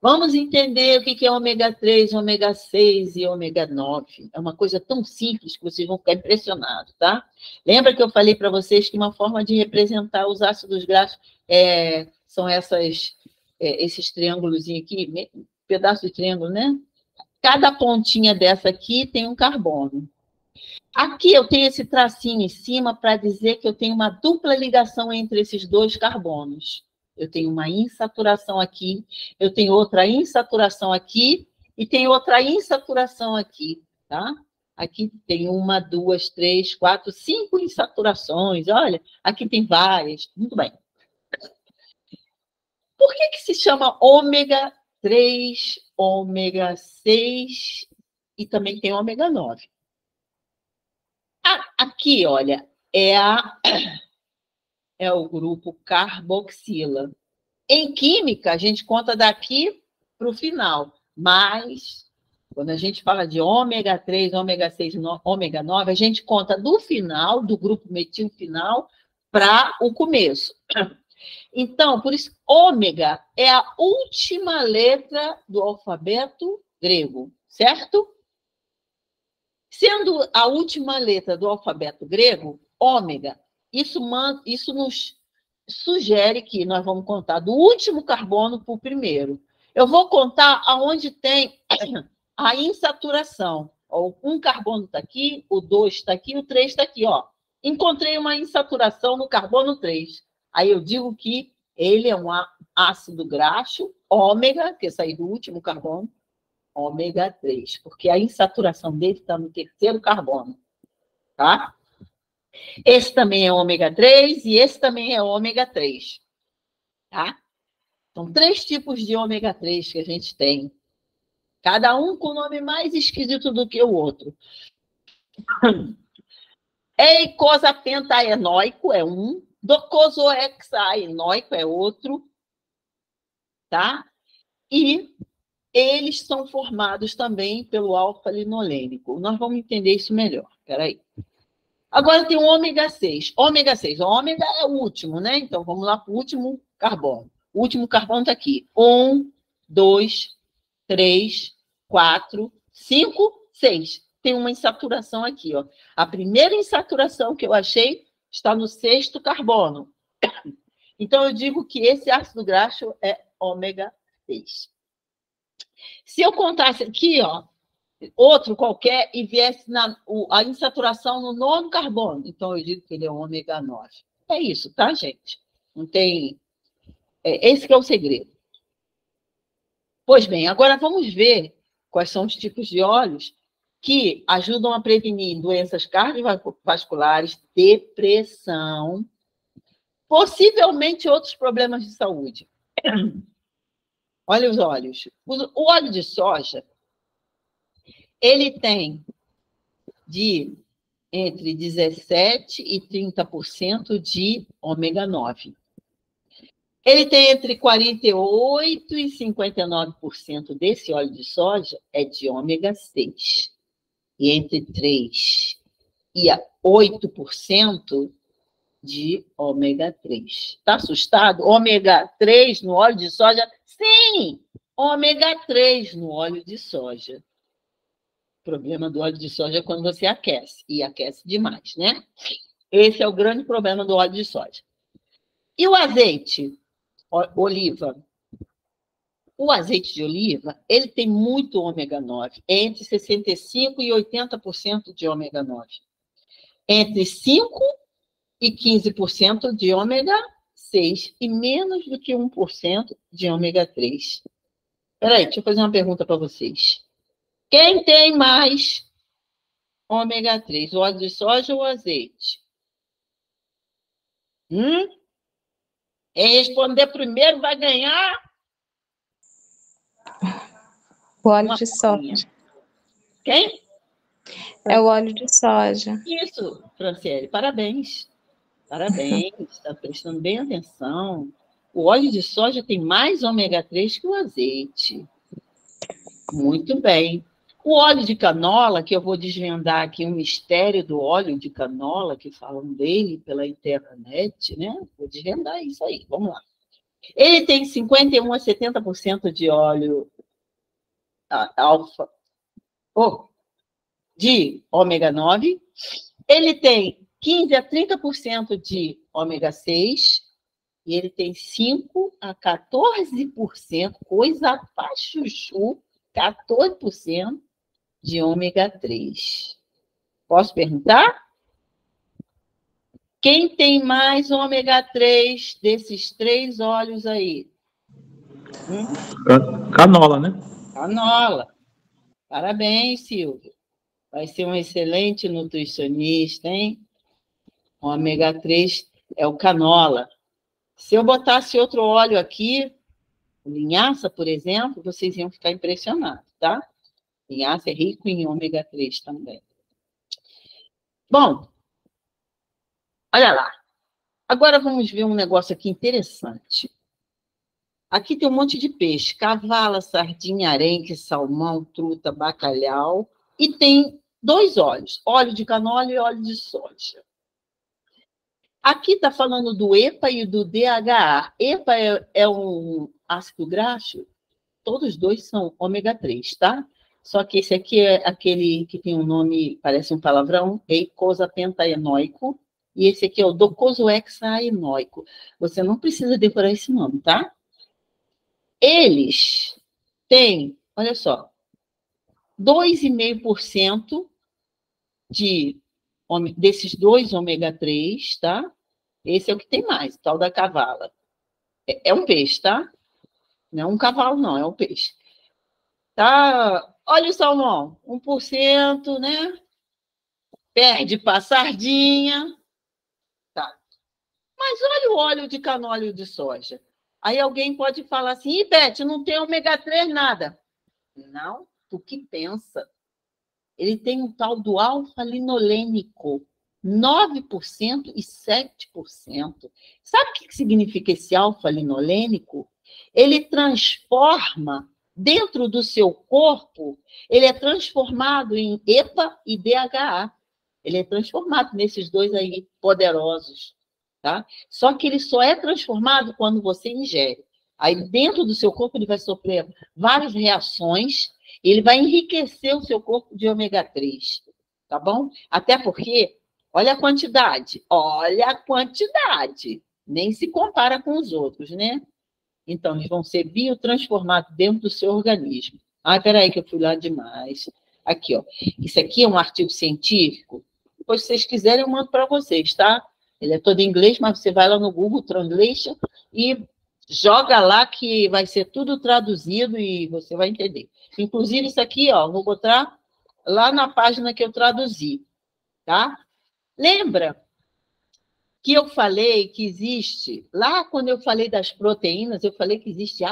Speaker 1: Vamos entender o que é ômega 3, ômega 6 e ômega 9. É uma coisa tão simples que vocês vão ficar impressionados, tá? Lembra que eu falei para vocês que uma forma de representar os ácidos graxos são esses triângulos aqui, pedaço de triângulo, né? Cada pontinha dessa aqui tem um carbono. Aqui eu tenho esse tracinho em cima para dizer que eu tenho uma dupla ligação entre esses dois carbonos. Eu tenho uma insaturação aqui, eu tenho outra insaturação aqui e tenho outra insaturação aqui, tá? Aqui tem 1, 2, 3, 4, 5 insaturações. Olha, aqui tem várias. Muito bem. Por que se chama ômega 3, ômega 6 e também tem ômega 9? Aqui, olha, é o grupo carboxila. Em química, a gente conta daqui para o final, mas quando a gente fala de ômega 3, ômega 6, ômega 9, a gente conta do final, do grupo metil final, para o começo. Então, por isso, ômega é a última letra do alfabeto grego, certo? Sendo a última letra do alfabeto grego, ômega, isso nos sugere que nós vamos contar do último carbono para o primeiro. Eu vou contar aonde tem a insaturação. Um carbono está aqui, o 2 está aqui, o 3 está aqui. Ó. Encontrei uma insaturação no carbono 3. Aí eu digo que ele é um ácido graxo, ômega, que saiu do último carbono, ômega 3, porque a insaturação dele está no terceiro carbono. Tá? Esse também é ômega 3 e esse também é ômega 3. Tá? São 3 tipos de ômega 3 que a gente tem. Cada um com o nome mais esquisito do que o outro. Eicosapentaenóico é um, docosohexaenóico é outro, tá? E eles são formados também pelo alfa-linolênico. Nós vamos entender isso melhor. Espera aí. Agora tem o ômega 6. Ômega 6. O ômega é o último, né? Então, vamos lá para o último carbono. O último carbono está aqui. 1, 2, 3, 4, 5, 6. Tem uma insaturação aqui, ó. A primeira insaturação que eu achei está no 6º carbono. Então, eu digo que esse ácido graxo é ômega 6. Se eu contasse aqui, ó, outro qualquer, e viesse a insaturação no 9º carbono, então eu digo que ele é ômega 9. É isso, tá, gente? Não tem... esse que é o segredo. Pois bem, agora vamos ver quais são os tipos de óleos que ajudam a prevenir doenças cardiovasculares, depressão, possivelmente outros problemas de saúde. Olha os óleos. O óleo de soja, ele tem entre 17% e 30% de ômega 9. Ele tem entre 48% e 59% desse óleo de soja é de ômega 6. E entre 3% e 8% de ômega 3. Está assustado? Ômega 3 no óleo de soja? Sim! Ômega 3 no óleo de soja. O problema do óleo de soja é quando você aquece. E aquece demais, né? Esse é o grande problema do óleo de soja. E o azeite? Oliva. O azeite de oliva, ele tem muito ômega 9, entre 65% e 80% de ômega 9. Entre 5% e 15% de ômega 6 e menos do que 1% de ômega 3. Espera aí, deixa eu fazer uma pergunta para vocês. Quem tem mais ômega 3, o óleo de soja ou o azeite? Quem responder primeiro vai ganhar
Speaker 2: o óleo de soja.
Speaker 1: Quem?
Speaker 2: É o óleo de soja.
Speaker 1: Isso, Franciele, parabéns. Parabéns, está prestando bem atenção. O óleo de soja tem mais ômega 3 que o azeite. Muito bem. O óleo de canola, que eu vou desvendar aqui um mistério do óleo de canola, que falam dele pela internet, né? Vou desvendar isso aí, vamos lá. Ele tem 51% a 70% de óleo de ômega 9. Ele tem 15% a 30% de ômega 6. E ele tem 5% a 14%, coisa pra chuchu, 14% de ômega 3. Posso perguntar? Quem tem mais ômega 3 desses 3 óleos aí?
Speaker 3: Canola, né?
Speaker 1: Canola. Parabéns, Silvio. Vai ser um excelente nutricionista, hein? O ômega 3 é o canola. Se eu botasse outro óleo aqui, linhaça, por exemplo, vocês iam ficar impressionados, tá? Linhaça é rico em ômega 3 também. Bom, olha lá. Agora vamos ver um negócio aqui interessante. Aqui tem um monte de peixe. Cavala, sardinha, arenque, salmão, truta, bacalhau. E tem 2 óleos. Óleo de canola e óleo de soja. Aqui está falando do EPA e do DHA. EPA é um ácido graxo. Todos 2 são ômega 3, tá? Só que esse aqui é aquele que tem um nome, parece um palavrão, eicosapentaenoico, e esse aqui é o docosahexaenoico. Você não precisa decorar esse nome, tá? Eles têm, olha só, 2,5% desses dois ômega 3, tá? Esse é o que tem mais, tal da cavala. É um peixe, tá? Não é um cavalo, não, é um peixe. Tá? Olha o salmão, 1%, né? Perde para sardinha. Tá. Mas olha o óleo de canola de soja. Aí alguém pode falar assim, Ih, Beth, não tem ômega 3 nada. Não, tu que pensa. Ele tem um tal do alfa-linolênico, 9% e 7%. Sabe o que significa esse alfa-linolênico? Ele transforma, dentro do seu corpo, ele é transformado em EPA e DHA. Ele é transformado nesses dois aí poderosos, tá? Só que ele só é transformado quando você ingere. Aí, dentro do seu corpo, ele vai sofrer várias reações, ele vai enriquecer o seu corpo de ômega 3, tá bom? Até porque, olha a quantidade, nem se compara com os outros, né? Então, eles vão ser biotransformados dentro do seu organismo. Ah, peraí, que eu fui lá demais. Aqui, ó. Isso aqui é um artigo científico. Depois, se vocês quiserem, eu mando para vocês, tá? Ele é todo em inglês, mas você vai lá no Google Translation e joga lá que vai ser tudo traduzido e você vai entender. Inclusive, isso aqui, ó, vou botar lá na página que eu traduzi, tá? Lembra que eu falei que existe, lá quando eu falei das proteínas, eu falei que existe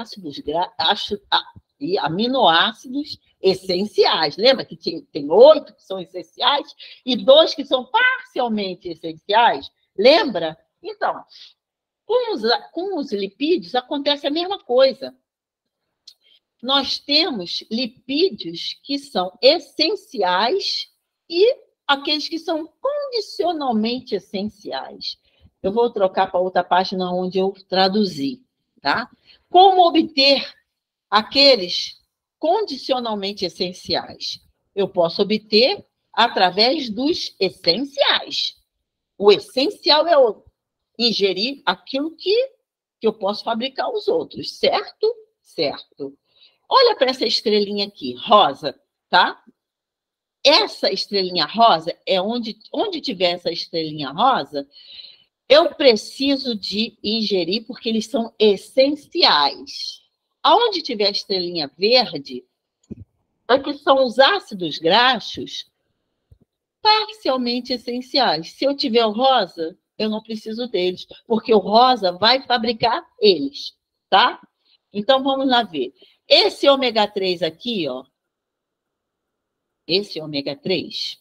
Speaker 1: e aminoácidos essenciais. Lembra que tem 8 que são essenciais e 2 que são parcialmente essenciais? Lembra? Então, com os lipídios acontece a mesma coisa. Nós temos lipídios que são essenciais e aqueles que são condicionalmente essenciais. Eu vou trocar para outra página onde eu traduzi, tá? Como obter aqueles condicionalmente essenciais? Eu posso obter através dos essenciais. O essencial é ingerir aquilo que eu posso fabricar os outros, certo? Certo. Olha para essa estrelinha aqui, rosa, tá? Essa estrelinha rosa é onde tiver essa estrelinha rosa, eu preciso de ingerir porque eles são essenciais. Aonde tiver a estrelinha verde, é que são os ácidos graxos parcialmente essenciais. Se eu tiver o rosa, eu não preciso deles, porque o rosa vai fabricar eles, tá? Então, vamos lá ver. Esse ômega 3 aqui, ó, esse ômega 3,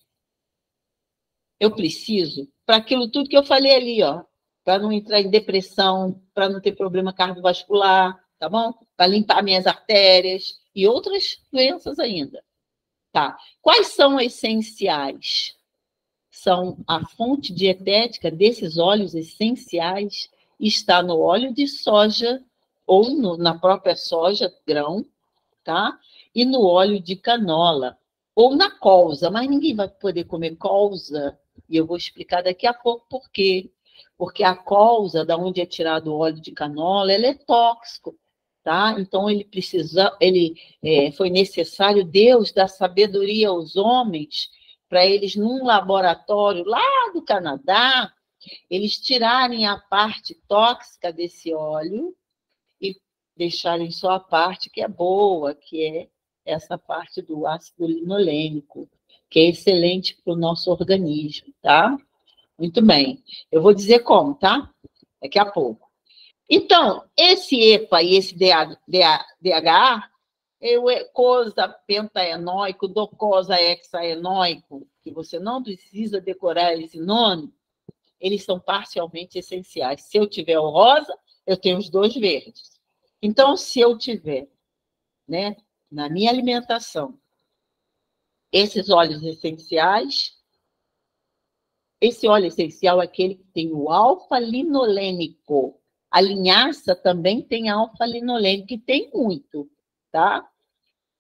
Speaker 1: eu preciso para aquilo tudo que eu falei ali, ó, para não entrar em depressão, para não ter problema cardiovascular, tá bom? Para limpar minhas artérias e outras doenças ainda. Tá. Quais são essenciais? São a fonte dietética desses óleos essenciais está no óleo de soja ou na própria soja grão, tá? E no óleo de canola ou na colza, mas ninguém vai poder comer colza, e eu vou explicar daqui a pouco por quê. Porque a colza, da onde é tirado o óleo de canola, ela é tóxico, tá? Então foi necessário Deus dar sabedoria aos homens para eles, num laboratório lá do Canadá, eles tirarem a parte tóxica desse óleo e deixarem só a parte que é boa, que é essa parte do ácido linolênico, que é excelente para o nosso organismo, tá? Muito bem. Eu vou dizer como, tá? Daqui a pouco. Então, esse EPA e esse DHA, o eicosapentaenoico, docosahexaenoico, que você não precisa decorar esse nome, eles são parcialmente essenciais. Se eu tiver o rosa, eu tenho os dois verdes. Então, se eu tiver, né, na minha alimentação, esses óleos essenciais, esse óleo essencial é aquele que tem o alfa-linolênico. A linhaça também tem alfa-linolênico, que tem muito, tá?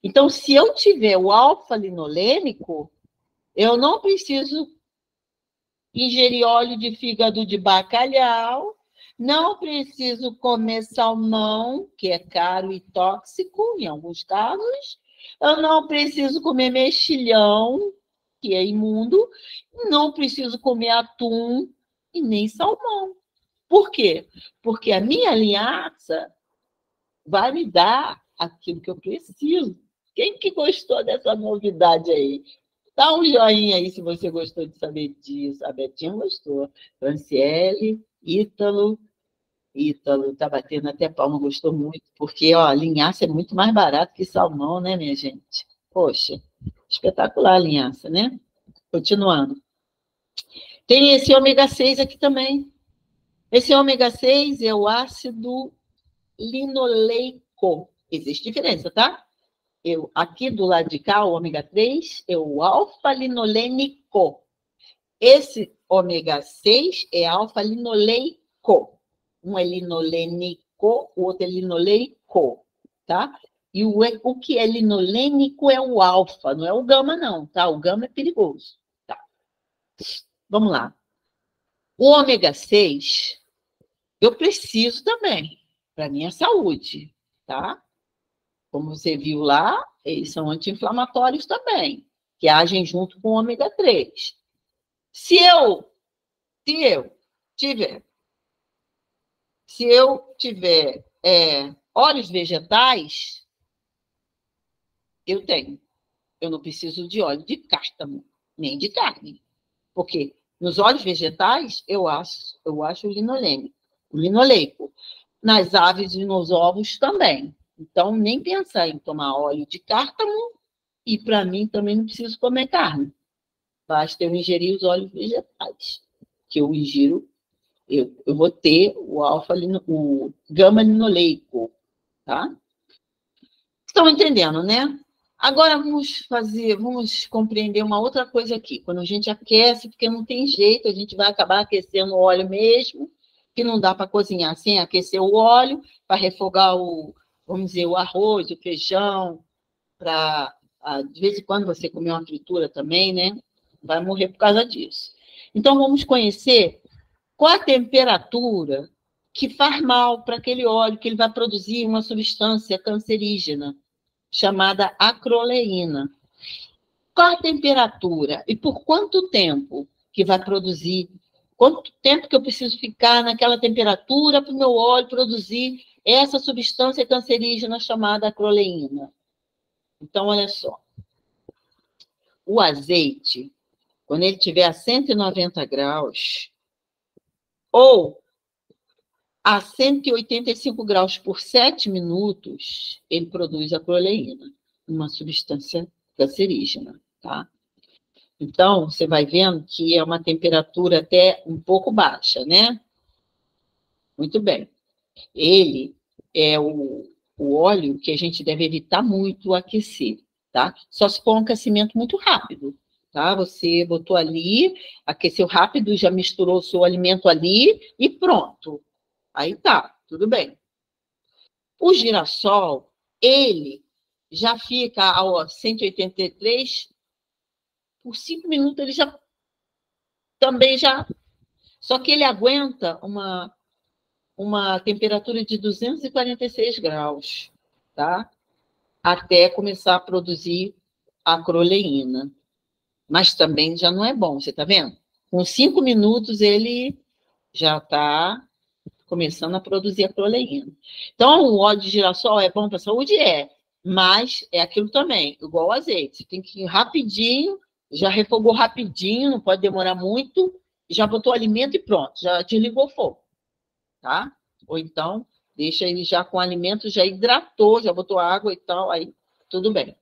Speaker 1: Então, se eu tiver o alfa-linolênico, eu não preciso ingerir óleo de fígado de bacalhau, não preciso comer salmão, que é caro e tóxico em alguns casos, eu não preciso comer mexilhão, que é imundo, não preciso comer atum e nem salmão. Por quê? Porque a minha linhaça vai me dar aquilo que eu preciso. Quem que gostou dessa novidade aí? Dá um joinha aí se você gostou de saber disso. A Betinha gostou. Franciele, Ítalo tá batendo até palma, gostou muito, porque ó, linhaça é muito mais barato que salmão, né, minha gente? Poxa, espetacular a linhaça, né? Continuando. Tem esse ômega 6 aqui também. Esse ômega 6 é o ácido linoleico. Existe diferença, tá? Aqui do lado de cá, o ômega 3 é o alfa-linolênico. Esse ômega 6 é alfa-linoleico. Um é linolênico, o outro é linoleico, tá? E o que é linolênico é o alfa, não é o gama, não, tá? O gama é perigoso. Tá. Vamos lá. O ômega 6, eu preciso também, para minha saúde, tá? Como você viu lá, eles são anti-inflamatórios também, que agem junto com o ômega 3. Se eu tiver óleos vegetais, eu tenho. Eu não preciso de óleo de cártamo, nem de carne. Porque nos óleos vegetais, eu acho o linoleico. Nas aves e nos ovos também. Então, nem pensar em tomar óleo de cártamo, e para mim também não preciso comer carne. Basta eu ingerir os óleos vegetais, que eu ingiro, eu vou ter o gama-linoleico, tá? Estão entendendo, né? Agora vamos compreender uma outra coisa aqui. Quando a gente aquece, porque não tem jeito, a gente vai acabar aquecendo o óleo mesmo, que não dá para cozinhar sem aquecer o óleo, para refogar vamos dizer, o arroz, o feijão, para de vez em quando você comer uma fritura também, né? Vai morrer por causa disso. Então, vamos conhecer qual a temperatura que faz mal para aquele óleo, que ele vai produzir uma substância cancerígena, chamada acroleína. Qual a temperatura e por quanto tempo que vai produzir? Quanto tempo que eu preciso ficar naquela temperatura para o meu óleo produzir essa substância cancerígena chamada acroleína? Então, olha só. O azeite, quando ele estiver a 190 graus, ou a 185 graus por 7 minutos, ele produz acroleína, uma substância cancerígena, tá? Então, você vai vendo que é uma temperatura até um pouco baixa, né? Muito bem. Ele é o óleo que a gente deve evitar muito aquecer, tá? Só se for um aquecimento muito rápido, tá? Você botou ali, aqueceu rápido, já misturou o seu alimento ali e pronto. Aí tá, tudo bem. O girassol, ele já fica a 183, por 5 minutos ele já também já... Só que ele aguenta uma temperatura de 246 graus, tá? Até começar a produzir a acroleína. Mas também já não é bom, você tá vendo? Com 5 minutos ele já está começando a produzir a proteína. Então, o óleo de girassol é bom para a saúde? É, mas é aquilo também, igual o azeite. Você tem que ir rapidinho, já refogou rapidinho, não pode demorar muito, já botou alimento e pronto, já desligou o fogo, tá? Ou então, deixa ele já com alimento, já hidratou, já botou água e tal, aí tudo bem.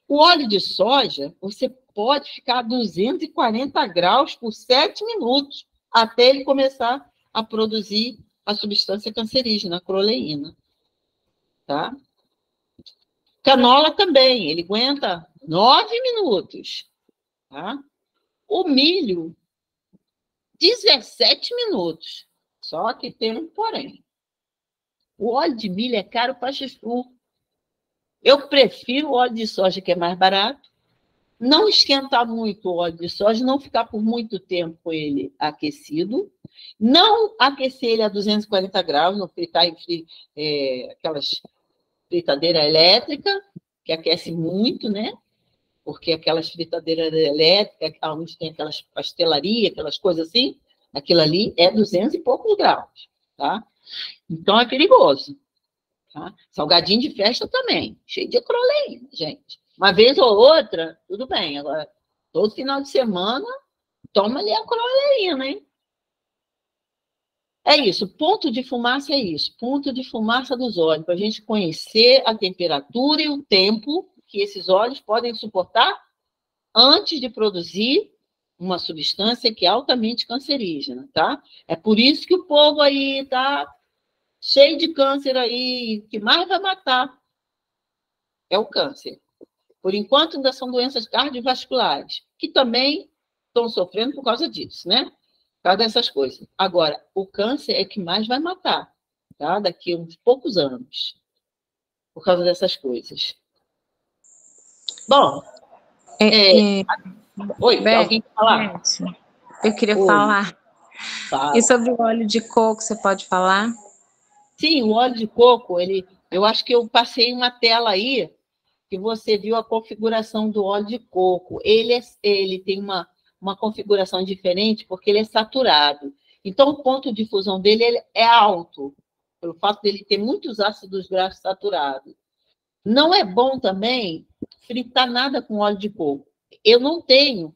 Speaker 1: O óleo de soja, você pode ficar a 240 graus por 7 minutos, até ele começar a produzir a substância cancerígena, a acroleína. Tá? Canola também, ele aguenta 9 minutos. Tá? O milho, 17 minutos. Só que tem um porém. O óleo de milho é caro para chuchu. Eu prefiro o óleo de soja, que é mais barato, não esquentar muito o óleo de soja, não ficar por muito tempo com ele aquecido, não aquecer ele a 240 graus, não fritar em aquelas fritadeira elétrica, que aquece muito, né? Porque aquelas fritadeiras elétricas, onde tem aquelas pastelarias, aquelas coisas assim, aquilo ali é 200 e poucos graus, tá? Então é perigoso. Tá? Salgadinho de festa também, cheio de acroleína, gente. Uma vez ou outra, tudo bem. Agora, todo final de semana, toma ali a acroleína, hein? É isso, ponto de fumaça é isso, ponto de fumaça dos óleos, para a gente conhecer a temperatura e o tempo que esses óleos podem suportar antes de produzir uma substância que é altamente cancerígena, tá? É por isso que o povo aí tá cheio de câncer aí, o que mais vai matar é o câncer. Por enquanto, ainda são doenças cardiovasculares, que também estão sofrendo por causa disso, né? Por causa dessas coisas. Agora, o câncer é que mais vai matar, tá? Daqui a uns poucos anos, por causa dessas coisas. Bom, oi,
Speaker 2: Beth,
Speaker 1: alguém quer falar?
Speaker 2: Eu queria
Speaker 1: Oi,
Speaker 2: falar.
Speaker 1: fala.
Speaker 2: E sobre o óleo de coco, você pode falar?
Speaker 1: Sim, o óleo de coco, eu acho que eu passei uma tela aí que você viu a configuração do óleo de coco. Ele tem uma configuração diferente porque ele é saturado. Então, o ponto de fusão dele é alto, pelo fato dele ter muitos ácidos graxos saturados. Não é bom também fritar nada com óleo de coco. Eu não tenho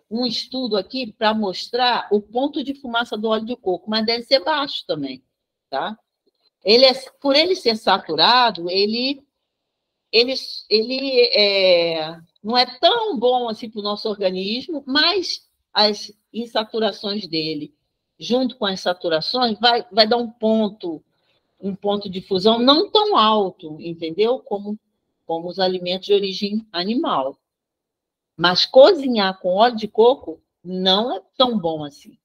Speaker 1: um estudo aqui para mostrar o ponto de fumaça do óleo de coco, mas deve ser baixo também, tá? Por ele ser saturado, ele não é tão bom assim para o nosso organismo, mas as insaturações dele, junto com as saturações, vai dar um ponto de fusão não tão alto, entendeu? Como os alimentos de origem animal. Mas cozinhar com óleo de coco não é tão bom assim.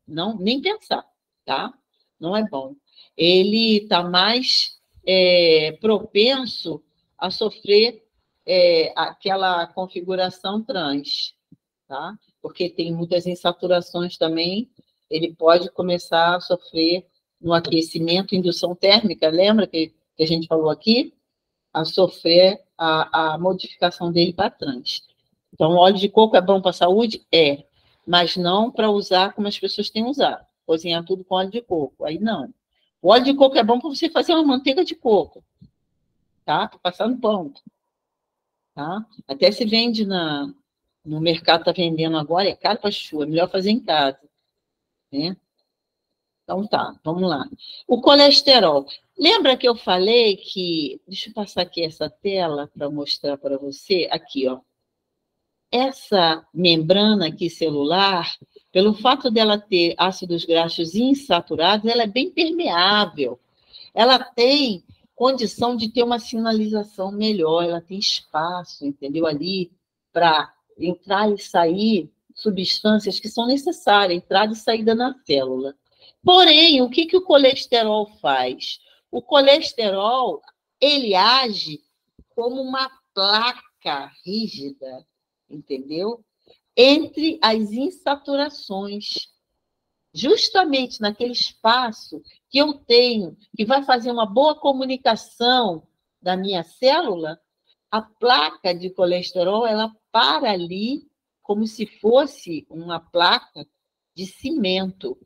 Speaker 1: Não, nem pensar, tá? Não é bom. Ele está mais propenso a sofrer aquela configuração trans, tá? Porque tem muitas insaturações também, ele pode começar a sofrer no aquecimento, indução térmica, lembra que a gente falou aqui? A sofrer a modificação dele para trans. Então, o óleo de coco é bom para a saúde? É, mas não para usar como as pessoas têm usado. Cozinhar tudo com óleo de coco, aí não. O óleo de coco é bom para você fazer uma manteiga de coco, tá? Para passar no pão, tá? Até se vende no mercado, está vendendo agora, é caro para chuva, é melhor fazer em casa, né? Então tá, vamos lá. O colesterol. Lembra que eu falei que... Deixa eu passar aqui essa tela para mostrar para você. Aqui, ó. Essa membrana aqui celular, pelo fato dela ter ácidos graxos insaturados, ela é bem permeável. Ela tem condição de ter uma sinalização melhor, ela tem espaço, entendeu? Ali para entrar e sair substâncias que são necessárias, entrada e saída na célula. Porém, o que o colesterol faz? O colesterol, ele age como uma placa rígida, entendeu? Entre as insaturações. Justamente naquele espaço que eu tenho, que vai fazer uma boa comunicação da minha célula, a placa de colesterol, ela para ali como se fosse uma placa de cimento,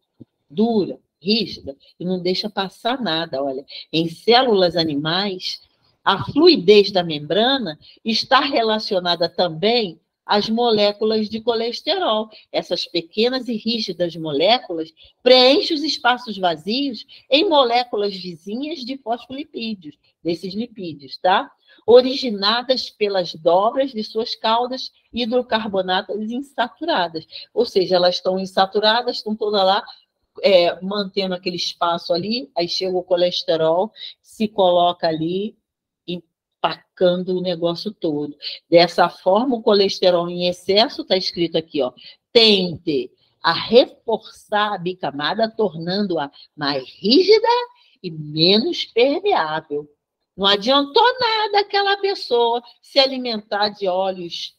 Speaker 1: dura, rígida, e não deixa passar nada. Olha, em células animais, a fluidez da membrana está relacionada também às moléculas de colesterol. Essas pequenas e rígidas moléculas preenchem os espaços vazios em moléculas vizinhas de fosfolipídios, desses lipídios, tá? Originadas pelas dobras de suas caudas hidrocarbonatas insaturadas. Ou seja, elas estão insaturadas, estão todas lá, mantendo aquele espaço ali, aí chega o colesterol, se coloca ali, empacando o negócio todo. Dessa forma, o colesterol em excesso, está escrito aqui, ó, tende a reforçar a bicamada, tornando-a mais rígida e menos permeável. Não adiantou nada aquela pessoa se alimentar de óleos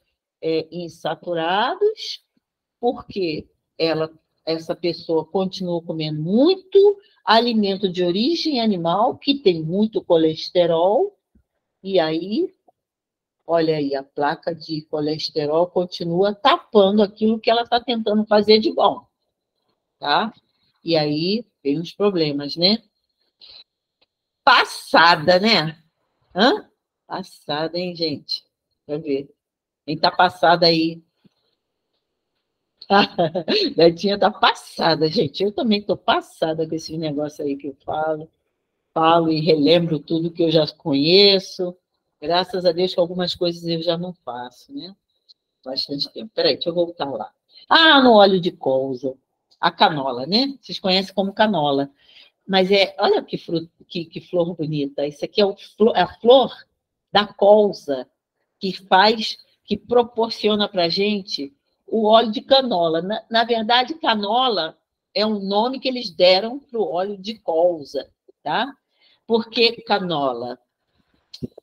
Speaker 1: insaturados, porque essa pessoa continuou comendo muito alimento de origem animal, que tem muito colesterol, e aí, olha aí, a placa de colesterol continua tapando aquilo que ela está tentando fazer de bom, tá? E aí, tem uns problemas, né? Passada, né? Hã? Passada, hein, gente? Deixa eu ver. Quem tá passada aí? Betinha tá passada, gente. Eu também tô passada com esse negócio aí que eu falo e relembro tudo que eu já conheço. Graças a Deus que algumas coisas eu já não faço, né? Bastante tempo. Peraí, deixa eu voltar lá. Ah, no óleo de colza. A canola, né? Vocês conhecem como canola. Mas olha que flor bonita. Isso aqui é a flor da colza que proporciona para a gente o óleo de canola. Na verdade, canola é um nome que eles deram para o óleo de colza, tá? Por que canola?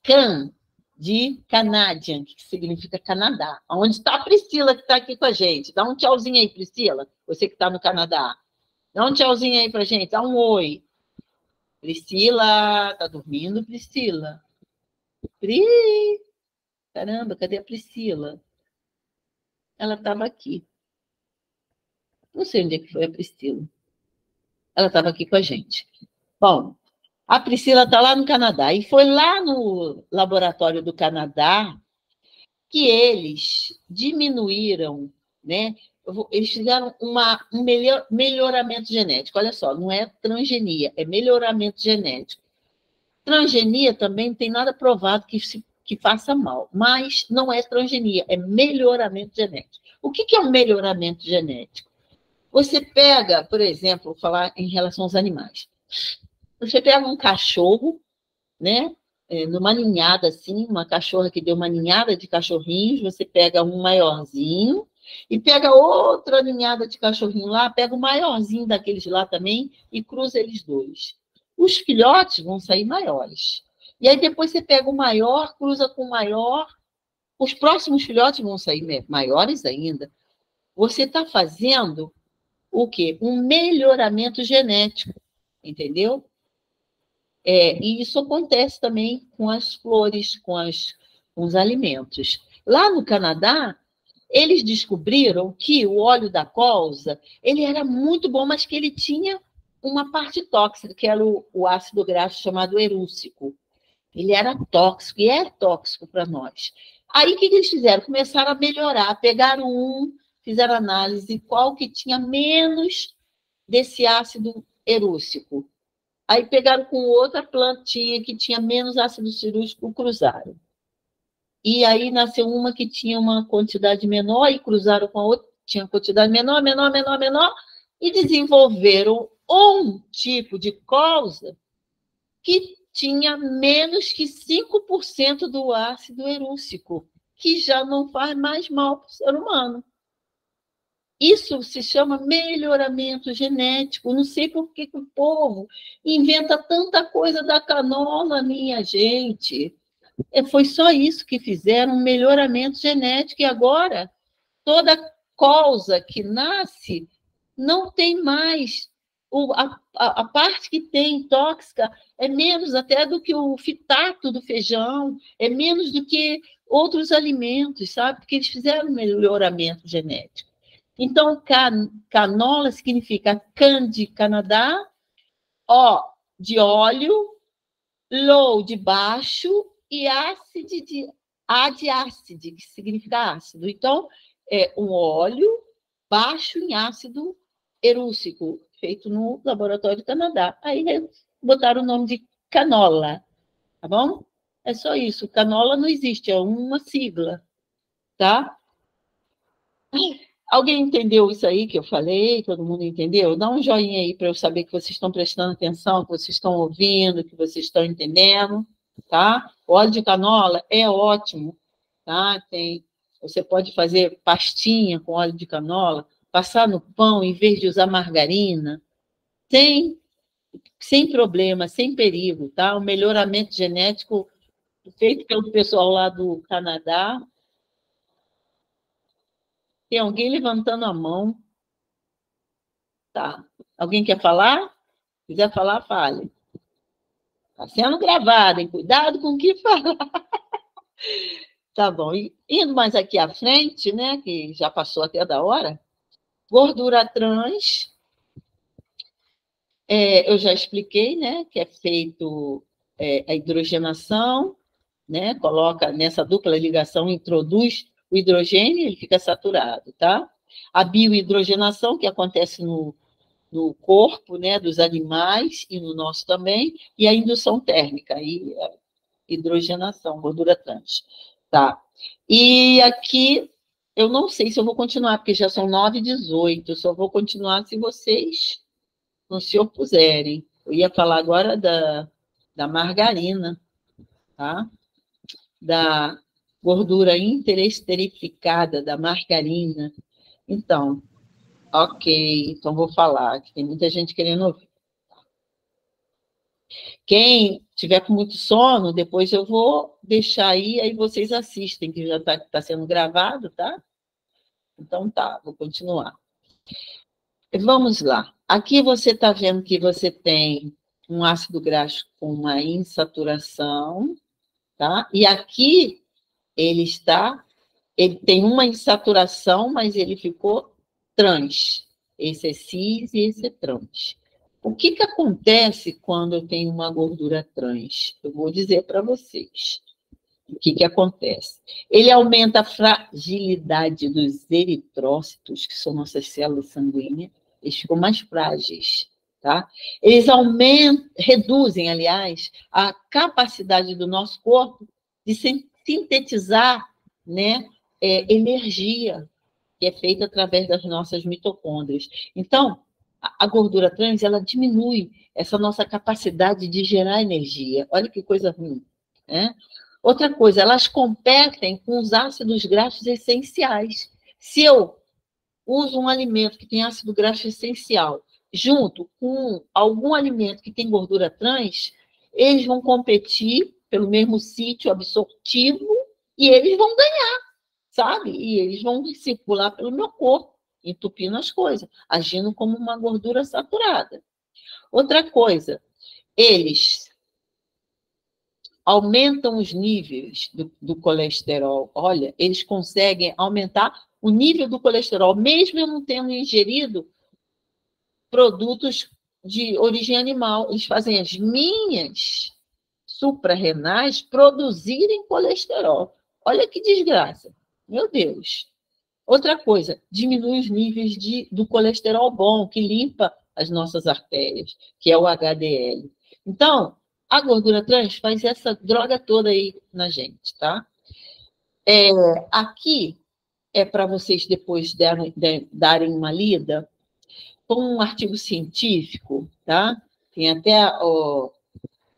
Speaker 1: Can, de Canadian, que significa Canadá. Onde está a Priscila, que está aqui com a gente? Dá um tchauzinho aí, Priscila, você que está no Canadá. Dá um tchauzinho aí para a gente, dá um oi. Priscila, tá dormindo, Priscila? Pri, caramba, cadê a Priscila? Ela estava aqui. Não sei onde é que foi a Priscila. Ela estava aqui com a gente. Bom, a Priscila está lá no Canadá. E foi lá no laboratório do Canadá que eles diminuíram, né? Eles fizeram um melhoramento genético. Olha só, não é transgenia, é melhoramento genético. Transgenia também não tem nada provado que faça mal, mas não é transgenia, é melhoramento genético. O que é um melhoramento genético? Você pega, por exemplo, vou falar em relação aos animais. Você pega um cachorro, né? Numa ninhada assim, uma cachorra que deu uma ninhada de cachorrinhos, você pega um maiorzinho e pega outra ninhada de cachorrinho lá, pega o maiorzinho daqueles lá também e cruza eles dois. Os filhotes vão sair maiores. E aí depois você pega o maior, cruza com o maior, os próximos filhotes vão sair maiores ainda. Você está fazendo o quê? Um melhoramento genético, entendeu? E isso acontece também com as flores, com os alimentos. Lá no Canadá, eles descobriram que o óleo da colza, ele era muito bom, mas que ele tinha uma parte tóxica, que era o ácido graxo chamado erúcico. Ele era tóxico, e é tóxico para nós. Aí, o que eles fizeram? Começaram a melhorar, pegaram fizeram análise, qual que tinha menos desse ácido erúcico. Aí pegaram com outra plantinha que tinha menos ácido cirúrgico, cruzaram. E aí nasceu uma que tinha uma quantidade menor e cruzaram com a outra, tinha quantidade menor, e desenvolveram um tipo de colza que tinha menos que 5% do ácido erúcico, que já não faz mais mal para o ser humano. Isso se chama melhoramento genético. Não sei por que o povo inventa tanta coisa da canola, minha gente. Foi só isso que fizeram, um melhoramento genético. E agora, toda colza que nasce não tem mais. A parte que tem tóxica é menos até do que o fitato do feijão, é menos do que outros alimentos, sabe? Porque eles fizeram um melhoramento genético. Então, canola significa can de Canadá, O de óleo, low de baixo e ácido de ácido, que significa ácido. Então, é um óleo baixo em ácido erúcico, feito no laboratório do Canadá. Aí botaram o nome de canola, tá bom? É só isso. Canola não existe, é uma sigla, tá? Alguém entendeu isso aí que eu falei? Todo mundo entendeu? Dá um joinha aí para eu saber que vocês estão prestando atenção, que vocês estão ouvindo, que vocês estão entendendo, tá? O óleo de canola é ótimo, tá? Você pode fazer pastinha com óleo de canola, passar no pão em vez de usar margarina, sem sem problema, sem perigo, tá? O melhoramento genético feito pelo pessoal lá do Canadá. Tem alguém levantando a mão? Tá. Alguém quer falar? Se quiser falar, fale. Está sendo gravado, hein? Cuidado com o que falar. Tá bom. E indo mais aqui à frente, né? Que já passou até da hora. Gordura trans. Eu já expliquei, né? Que é feito a hidrogenação, né? Coloca nessa dupla ligação, introduz o hidrogênio, ele fica saturado, tá? A biohidrogenação, que acontece no corpo, né, dos animais e no nosso também, e a indução térmica, e a hidrogenação, gordura trans, tá? E aqui, eu não sei se eu vou continuar, porque já são 9h18, só vou continuar se vocês não se opuserem. Eu ia falar agora da margarina, tá? Da gordura interesterificada da margarina. Então, ok, então vou falar, que tem muita gente querendo ouvir. Quem tiver com muito sono, depois eu vou deixar aí vocês assistem, que já está sendo gravado, tá? Então tá, vou continuar. Vamos lá. Aqui você está vendo que você tem um ácido graxo com uma insaturação, tá? E aqui ele tem uma insaturação, mas ele ficou trans. Esse é cis e esse é trans. O que acontece quando eu tenho uma gordura trans? Eu vou dizer para vocês o que acontece. Ele aumenta a fragilidade dos eritrócitos, que são nossas células sanguíneas, eles ficam mais frágeis, tá? Eles reduzem, aliás, a capacidade do nosso corpo de sintetizar, né, energia, que é feita através das nossas mitocôndrias. Então, a gordura trans, ela diminui essa nossa capacidade de gerar energia. Olha que coisa ruim, né? Outra coisa, elas competem com os ácidos graxos essenciais. Se eu uso um alimento que tem ácido graxo essencial junto com algum alimento que tem gordura trans, eles vão competir pelo mesmo sítio absortivo e eles vão ganhar, sabe? E eles vão circular pelo meu corpo, entupindo as coisas, agindo como uma gordura saturada. Outra coisa, eles aumentam os níveis do colesterol. Olha, eles conseguem aumentar o nível do colesterol, mesmo eu não tendo ingerido produtos de origem animal. Eles fazem as minhas suprarrenais produzirem colesterol. Olha que desgraça. Meu Deus. Outra coisa, diminui os níveis do colesterol bom, que limpa as nossas artérias, que é o HDL. Então, a gordura trans faz essa droga toda aí na gente, tá? Aqui é para vocês depois darem uma lida com um artigo científico, tá? Tem até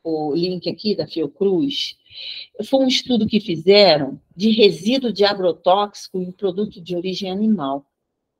Speaker 1: o link aqui da Fiocruz. Foi um estudo que fizeram de resíduo de agrotóxico em produto de origem animal.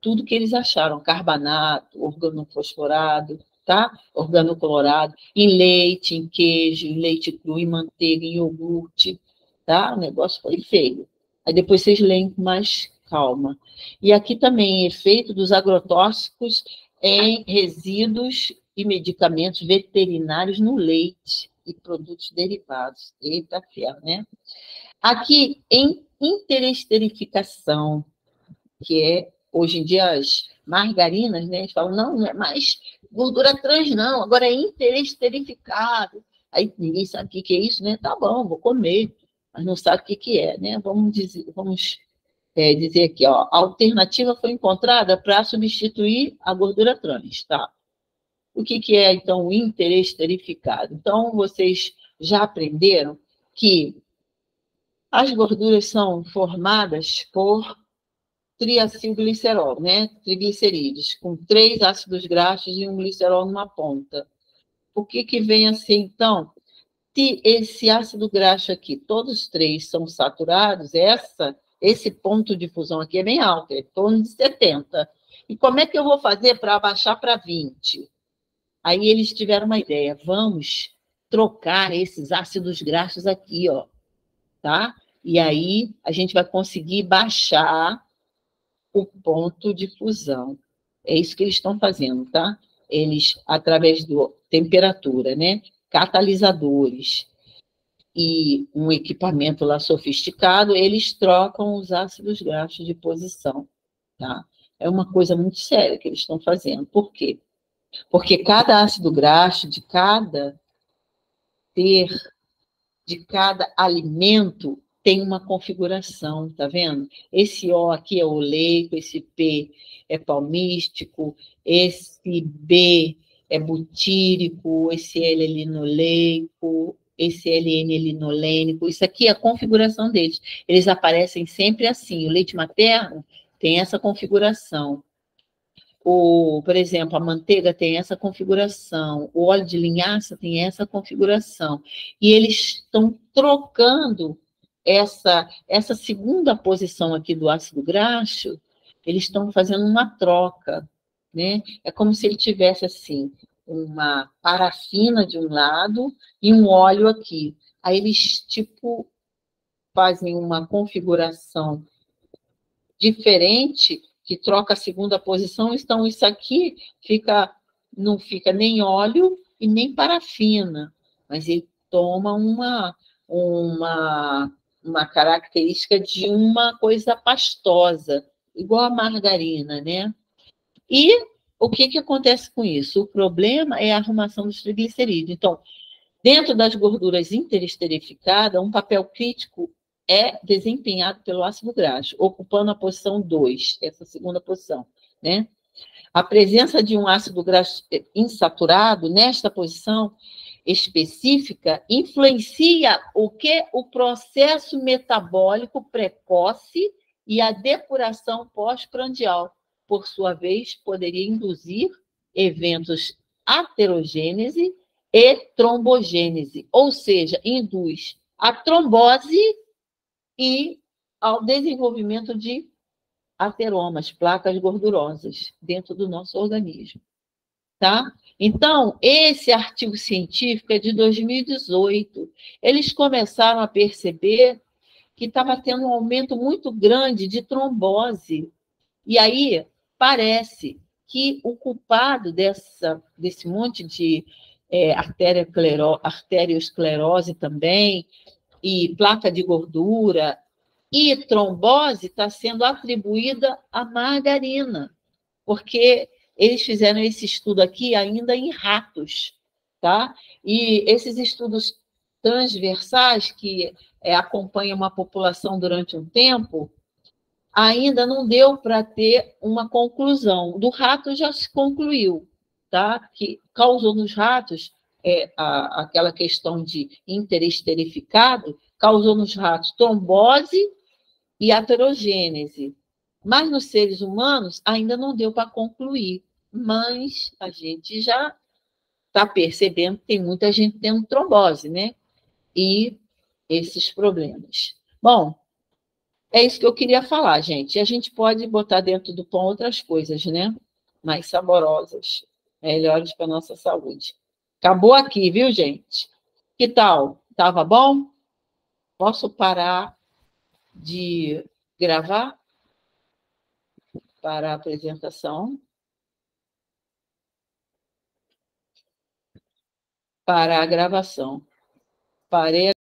Speaker 1: Tudo que eles acharam, carbanato, organofosforado, tá? Organoclorado, em leite, em queijo, em leite cru, em manteiga, em iogurte, tá? O negócio foi feio. Aí depois vocês leem com mais calma. E aqui também, efeito dos agrotóxicos em resíduos e medicamentos veterinários no leite e produtos derivados. Eita ferro, né? Aqui, em interesterificação, que é, hoje em dia, as margarinas, né? Eles falam, não é mais gordura trans, não, agora é interesterificado. Aí ninguém sabe o que é isso, né? Tá bom, vou comer, mas não sabe o que é, né? Vamos dizer aqui, ó, a alternativa foi encontrada para substituir a gordura trans, tá? O que é, então, o interesterificado? Então, vocês já aprenderam que as gorduras são formadas por triacilglicerol, né? Triglicerídeos, com 3 ácidos graxos e um glicerol numa ponta. O que vem a ser, então? Se esse ácido graxo aqui, todos 3 são saturados, esse ponto de fusão aqui é bem alto, é em torno de 70. E como é que eu vou fazer para abaixar para 20? Aí eles tiveram uma ideia, vamos trocar esses ácidos graxos aqui, ó, tá? E aí a gente vai conseguir baixar o ponto de fusão. É isso que eles estão fazendo, tá? Eles, através da temperatura, né? Catalisadores e um equipamento lá sofisticado, eles trocam os ácidos graxos de posição, tá? É uma coisa muito séria que eles estão fazendo. Por quê? Porque cada ácido graxo de cada ter, de cada alimento, tem uma configuração, tá vendo? Esse O aqui é oleico, esse P é palmístico, esse B é butírico, esse L é linoleico, esse LN é linolênico. Isso aqui é a configuração deles. Eles aparecem sempre assim. O leite materno tem essa configuração. Por exemplo, a manteiga tem essa configuração, o óleo de linhaça tem essa configuração. E eles estão trocando essa segunda posição aqui do ácido graxo, eles estão fazendo uma troca, né? É como se ele tivesse assim, uma parafina de um lado e um óleo aqui. Aí eles, tipo, fazem uma configuração diferente, que troca a segunda posição, então isso aqui não fica nem óleo e nem parafina, mas ele toma uma característica de uma coisa pastosa, igual a margarina, né? E o que acontece com isso? O problema é a arrumação dos triglicerídeos. Então, dentro das gorduras interesterificadas, um papel crítico é desempenhado pelo ácido graxo, ocupando a posição 2, essa segunda posição, né? A presença de um ácido graxo insaturado nesta posição específica influencia o que? O processo metabólico precoce e a depuração pós-prandial. Por sua vez, poderia induzir eventos aterogênese e trombogênese, ou seja, induz a trombose e ao desenvolvimento de ateromas, placas gordurosas, dentro do nosso organismo. Tá? Então, esse artigo científico é de 2018. Eles começaram a perceber que estava tendo um aumento muito grande de trombose. E aí, parece que o culpado desse monte de arteriosclerose também, e placa de gordura, e trombose está sendo atribuída à margarina, porque eles fizeram esse estudo aqui ainda em ratos, tá? E esses estudos transversais que acompanham uma população durante um tempo, ainda não deu para ter uma conclusão. Do rato já se concluiu, tá? Que causou nos ratos aquela questão de interesterificado, causou nos ratos trombose e aterogênese. Mas nos seres humanos ainda não deu para concluir. Mas a gente já está percebendo que tem muita gente tendo trombose, né? E esses problemas. Bom, é isso que eu queria falar, gente. E a gente pode botar dentro do pão outras coisas, né? Mais saborosas, melhores para a nossa saúde. Acabou aqui, viu, gente? Que tal? Tava bom? Posso parar de gravar para a apresentação? Para a gravação. Parei